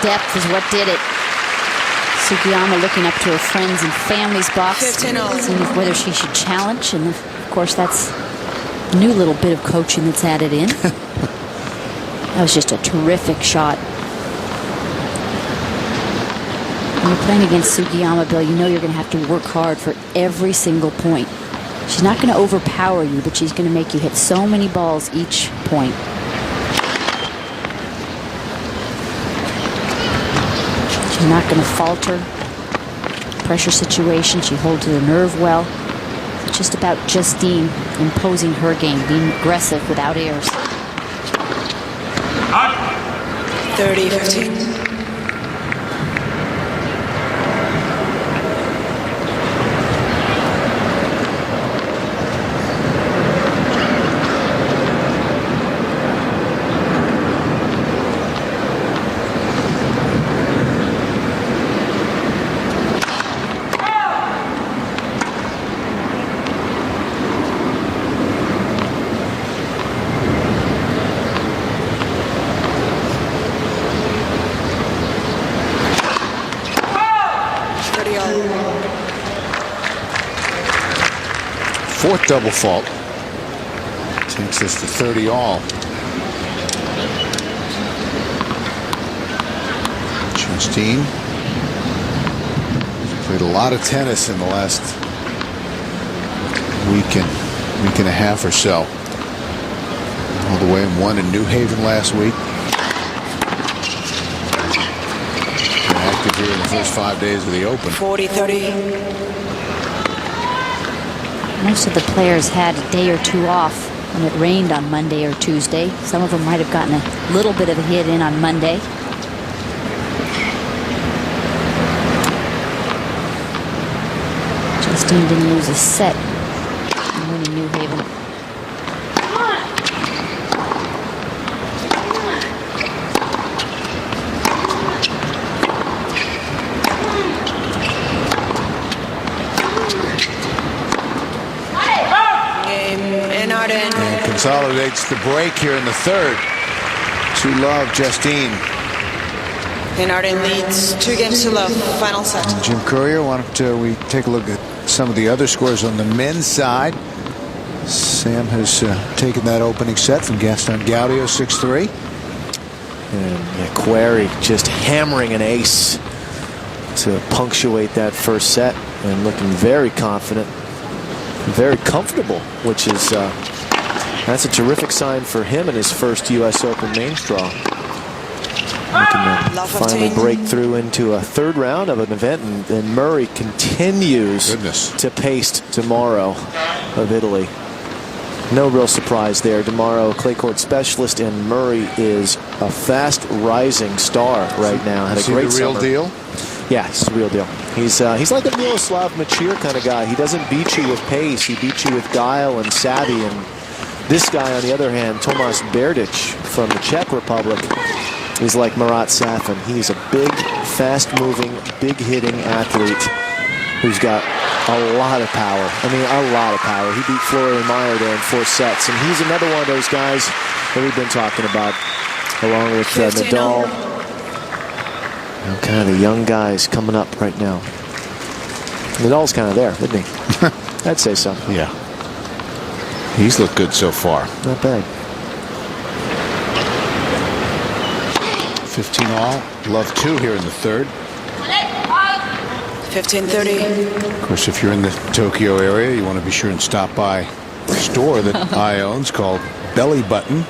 Depth is what did it. Sugiyama looking up to her friends and family's box, seeing whether she should challenge, and of course that's a new little bit of coaching that's added in. That was just a terrific shot. When you're playing against Sugiyama, Bill, you know you're going to have to work hard for every single point. She's not going to overpower you, but she's going to make you hit so many balls each point. She's not going to falter. Pressure situation, she holds her nerve well. It's just about Justine imposing her game, being aggressive without airs. 30-15. Fourth double fault. Takes us to 30 all. Justine played a lot of tennis in the last week and a half or so. All the way and won in New Haven last week. Been active here in the first 5 days of the Open. 40-30. Most of the players had a day or two off when it rained on Monday or Tuesday. Some of them might have gotten a little bit of a hit in on Monday. Justine didn't lose a set in winning New Haven. And consolidates the break here in the third. 2-love, Justine. And Arden leads 2-0. Final set. And Jim Courier, why don't we take a look at some of the other scores on the men's side. Sam has taken that opening set from Gaston Gaudio, 6-3. And Query just hammering an ace to punctuate that first set and looking very confident, very comfortable, which is that's a terrific sign for him in his first U.S. Open mains draw. Looking to finally break through into a third round of an event, and Murray continues to pace Demaro of Italy. No real surprise there. Demaro, clay court specialist, and Murray is a fast rising star right now. Had a great real summer. deal? Yeah, he's the real deal. He's like a Miroslav Machir kind of guy. He doesn't beat you with pace. He beats you with guile and savvy. And this guy, on the other hand, Tomas Berdych from the Czech Republic, is like Marat Safin. He's a big, fast-moving, big-hitting athlete who's got a lot of power. I mean, a lot of power. He beat Florian Mayer there in 4 sets. And he's another one of those guys that we've been talking about, along with Nadal. You know, kind of the young guys coming up right now. Nadal's kind of there, isn't he? I'd say so. Yeah. He's looked good so far. Not bad. 15 all. Love 2 here in the third. 15-30. Of course, if you're in the Tokyo area, you want to be sure and stop by a store that I owns called Belly Button.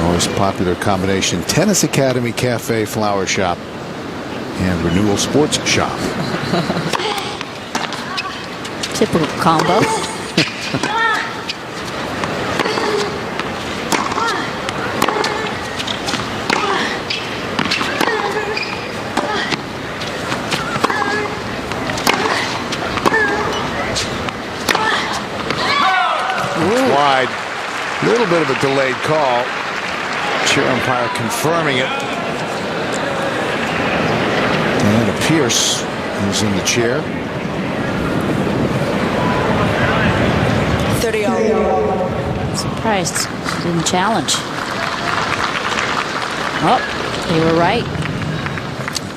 Always popular combination: Tennis Academy, Cafe, Flower Shop, and Renewal Sports Shop. Typical combo. Wide. A little bit of a delayed call. Chair umpire confirming it. And Pierce is in the chair. 30 all. Surprised she didn't challenge. Oh, they were right.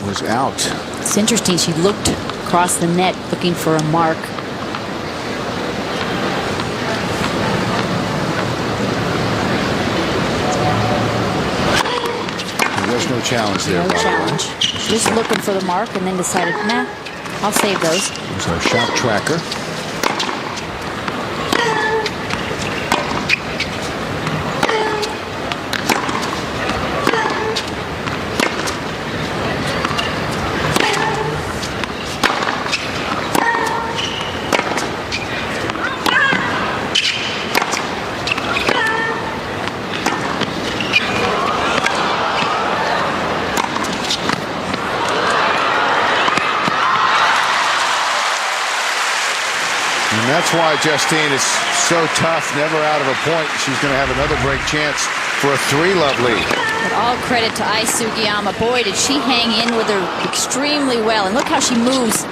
It was out. It's interesting. She looked across the net looking for a mark. There's no challenge there. No challenge. Just looking for the mark and then decided, nah, I'll save those. There's our shot tracker. And that's why Justine is so tough, never out of a point. She's going to have another break chance for a 3-love lead. But all credit to Ai Sugiyama. Boy, did she hang in with her extremely well. And look how she moves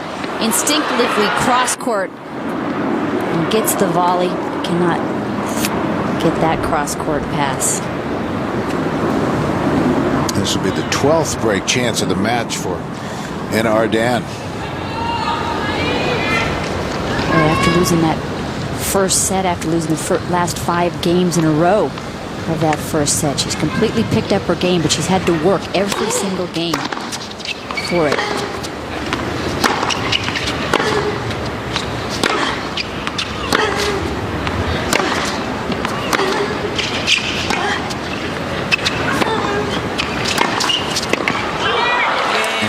instinctively cross-court and gets the volley. Cannot get that cross-court pass. This will be the 12th break chance of the match for Anna Ardan. After losing that first set, after losing the last 5 games in a row of that first set, she's completely picked up her game, but she's had to work every single game for it.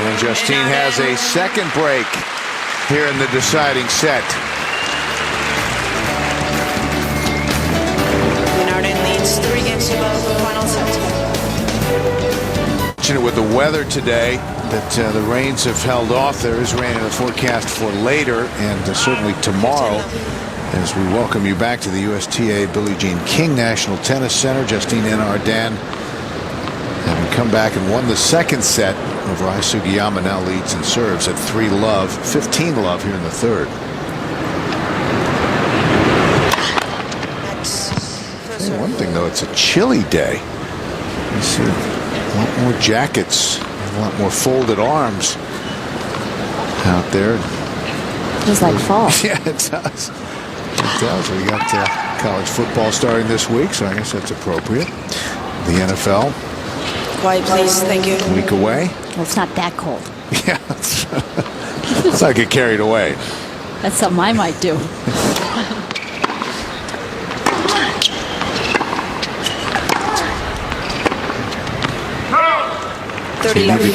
And Justine has a second break here in the deciding set. Arden leads 3 games to love, final set. With the weather today, that the rains have held off. There is rain in the forecast for later and certainly tomorrow. As we welcome you back to the USTA Billie Jean King National Tennis Center, Justine Ardan, having come back and won the second set over Ai Sugiyama, now leads and serves at 3-love, 15-love here in the third. One thing though, it's a chilly day. You see a lot more jackets, a lot more folded arms out there. Feels like fall. Yeah, it does. It does. We got college football starting this week, so I guess that's appropriate. The NFL. Quiet, please. Thank you. A week away. Well, it's not that cold. Yeah, let's not get carried away. That's something I might do. You need to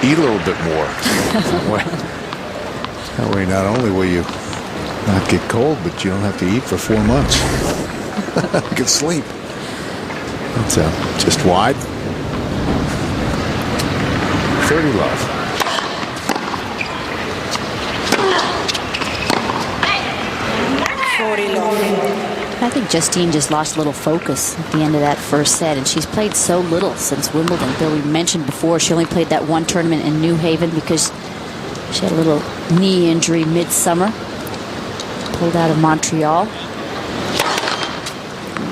eat a little bit more. That way, not only will you not get cold, but you don't have to eat for 4 months. You can sleep. It's just wide. 30-love. I think Justine just lost a little focus at the end of that first set, and she's played so little since Wimbledon. Bill, we mentioned before, she only played that one tournament in New Haven because she had a little knee injury midsummer. Pulled out of Montreal.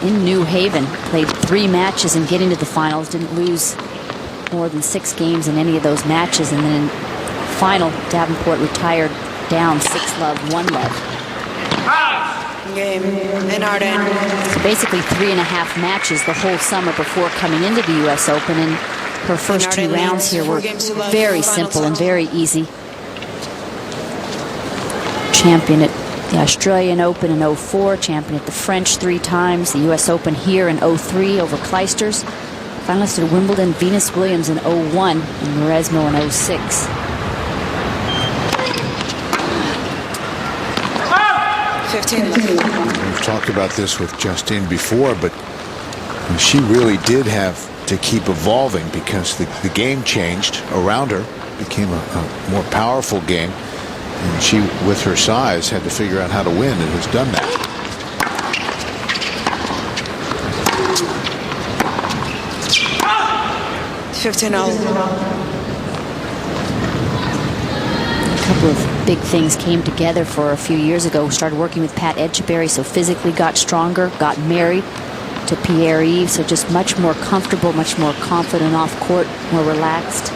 In New Haven, played 3 matches and getting to the finals. Didn't lose more than 6 games in any of those matches. And then in final, Davenport retired down 6-love, 1-love. Game in Arden. So basically 3.5 matches the whole summer before coming into the U.S. Open, and her first 2 rounds here were very simple and very easy. Champion at the Australian Open in 04, champion at the French 3 times, the U.S. Open here in 03 over Clijsters, finalist at Wimbledon, Venus Williams in 01, and Mauresmo in 06. We've talked about this with Justine before, but she really did have to keep evolving because the game changed around her, became a more powerful game, and she, with her size, had to figure out how to win and has done that. A couple of big things came together for her a few years ago. Started working with Pat Etcheberry, so physically got stronger, got married to Pierre-Yves, so just much more comfortable, much more confident off court, more relaxed.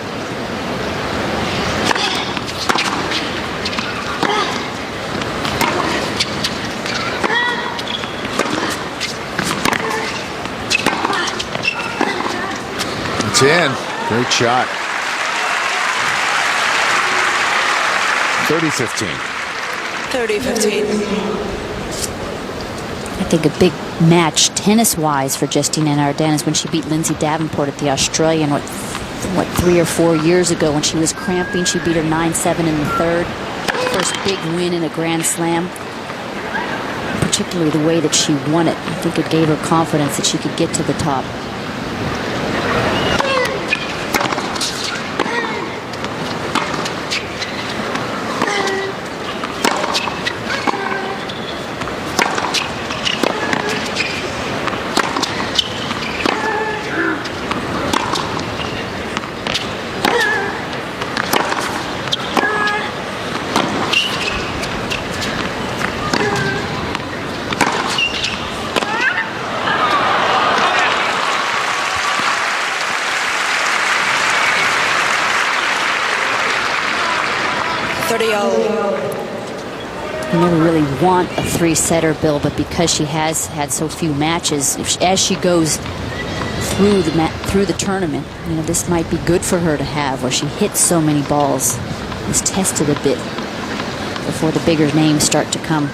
It's in. Great shot. 30-15. 30-15. I think a big match tennis-wise for Justine Ardan is when she beat Lindsay Davenport at the Australian, what 3 or 4 years ago when she was cramping. She beat her 9-7 in the third. First big win in a Grand Slam. Particularly the way that she won it. I think it gave her confidence that she could get to the top. 30 all. You never really want a three-setter, Bill, but because she has had so few matches, as she goes through the tournament, this might be good for her to have, where she hits so many balls, is tested a bit before the bigger names start to come.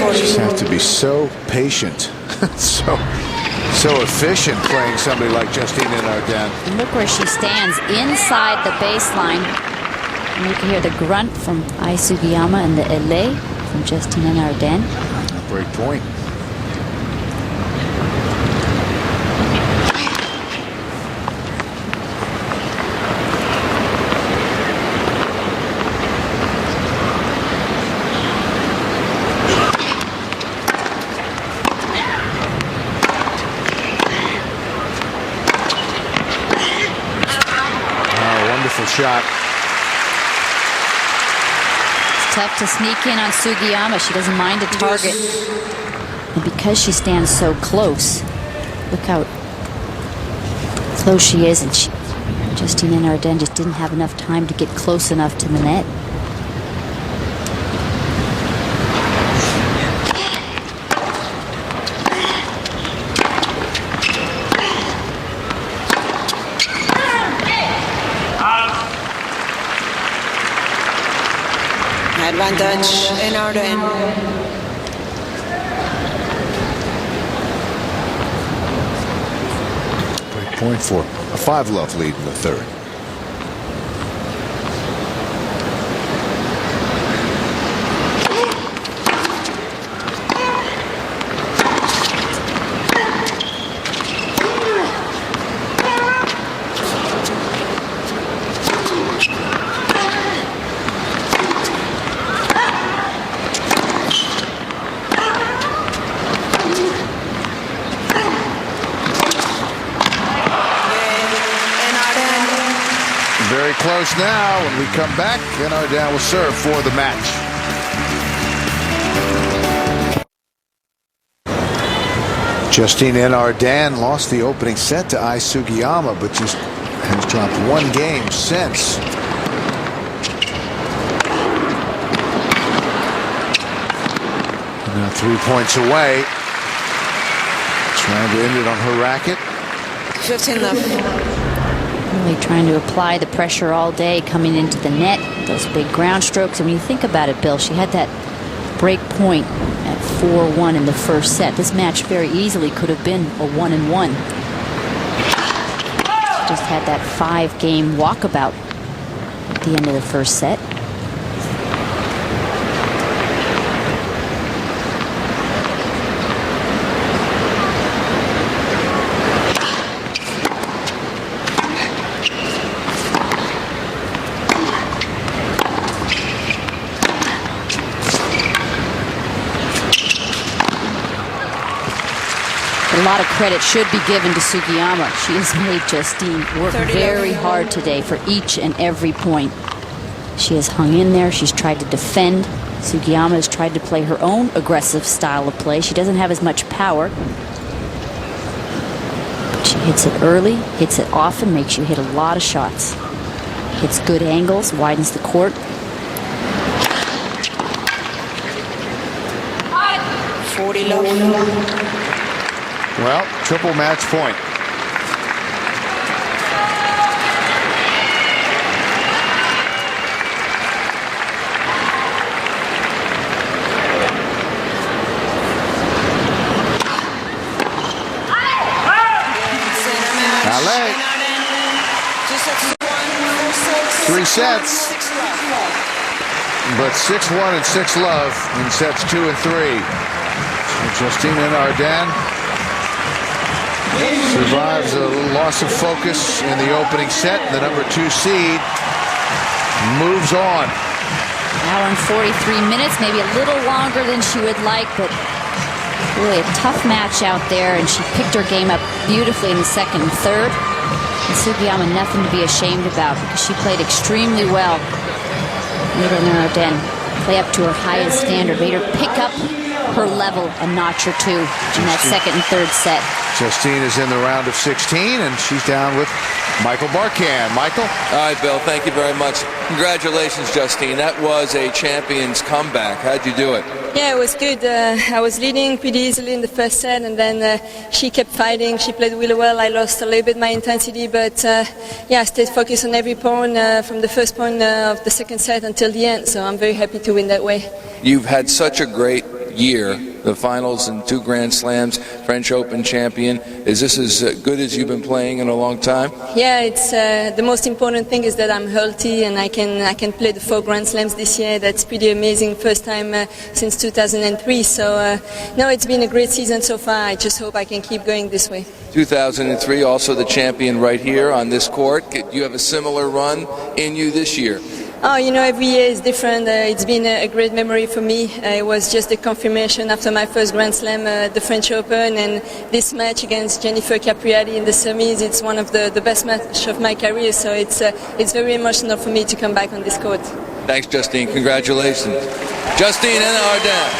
You just have to be so patient, so efficient playing somebody like Justine Arden. And look where she stands inside the baseline. And you can hear the grunt from Ai Sugiyama and the ele from Justine Arden. Break point. Shot. It's tough to sneak in on Sugiyama. She doesn't mind a target. And because she stands so close, look how close she is. And Justine Arden just didn't have enough time to get close enough to the net. Advantage in Arden. Break point for a 5-love lead in the third. Very close now. When we come back, Arden will serve for the match. Justine Arden lost the opening set to Ai Sugiyama, but just has dropped one game since. Now 3 points away. Trying to end it on her racket. 15 left. Really trying to apply the pressure all day coming into the net, those big ground strokes. And when you think about it, Bill, she had that break point at 4-1 in the first set. This match very easily could have been a 1-1. Just had that 5-game walkabout at the end of the first set. A lot of credit should be given to Sugiyama. She has made Justine work very hard today for each and every point. She has hung in there. She's tried to defend. Sugiyama has tried to play her own aggressive style of play. She doesn't have as much power. She hits it early, hits it often, makes you hit a lot of shots. Hits good angles, widens the court. 40 love. Well, triple match point. Alley. 3 sets. But 6-1 and 6-love in sets 2 and 3. So Justine Arden Survives a little loss of focus in the opening set. The number 2 seed moves on. Hour and 43 minutes, maybe a little longer than she would like, but really a tough match out there, and she picked her game up beautifully in the second and third. And Sugiyama, nothing to be ashamed about because she played extremely well. Made Arden play up to her highest standard, made her pick up her level a notch or two in that second and third set. Justine is in the round of 16, and she's down with Michael Barkan. Michael? All right, Bill, thank you very much. Congratulations, Justine. That was a champion's comeback. How'd you do it? Yeah, it was good. I was leading pretty easily in the first set, and then she kept fighting. She played really well. I lost a little bit my intensity, but yeah, I stayed focused on every pawn from the first pawn of the second set until the end, so I'm very happy to win that way. You've had such a great year, the finals and 2 Grand Slams, French Open champion. Is this as good as you've been playing in a long time? Yeah, it's the most important thing is that I'm healthy and I can play the 4 Grand Slams this year. That's pretty amazing. First time since 2003. So no, it's been a great season so far. I just hope I can keep going this way. 2003, also the champion right here on this court. Do you have a similar run in you this year? Oh, you know, every year is different. It's been a great memory for me. It was just a confirmation after my first Grand Slam, the French Open, and this match against Jennifer Capriati in the semis. It's one of the best matches of my career, so it's very emotional for me to come back on this court. Thanks, Justine. Congratulations. Justine and Arden.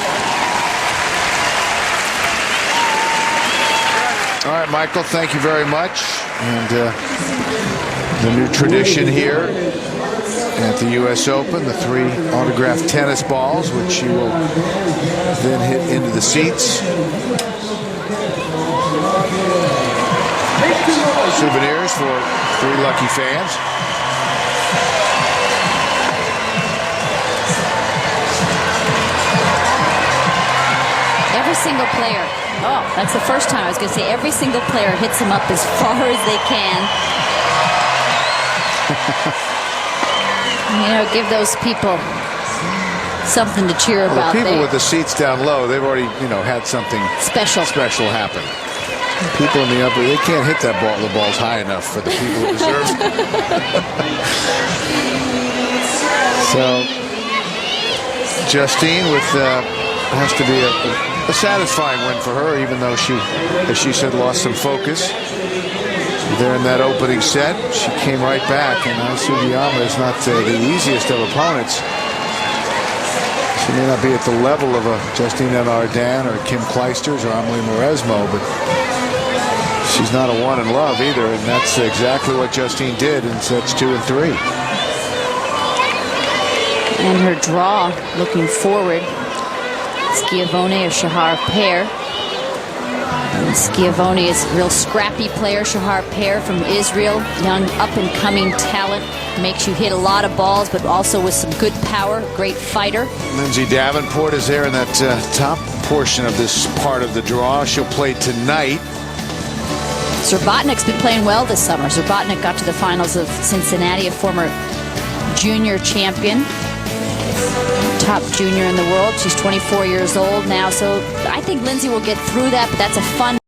All right, Michael, thank you very much. And the new tradition here at the U.S. Open, the 3 autographed tennis balls, which she will then hit into the seats. Souvenirs for 3 lucky fans. Every single player, oh, that's the first time I was going to say, every single player hits them up as far as they can. You know, give those people something to cheer about. The people with the seats down low, they've already, you know, had something special happen. People in the upper, they can't hit that ball. The ball's high enough for the people who deserve it. So, Justine with has to be a satisfying win for her, even though she, as she said, lost some focus there in that opening set. She came right back, and Sugiyama is not the easiest of opponents. She may not be at the level of a Justine Arden or Kim Clijsters or Amelie Mauresmo, but she's not a one in love either, and that's exactly what Justine did in sets 2 and 3. And her draw looking forward. Schiavone, a Shahar pair. And Schiavone is a real scrappy player. Shahar pair from Israel, young up-and-coming talent. Makes you hit a lot of balls, but also with some good power. Great fighter. Lindsay Davenport is there in that top portion of this part of the draw. She'll play tonight. Zerbatnik's been playing well this summer. Zerbatnik got to the finals of Cincinnati, a former junior champion. Top junior in the world. She's 24 years old now, so I think Lindsay will get through that, but that's a fun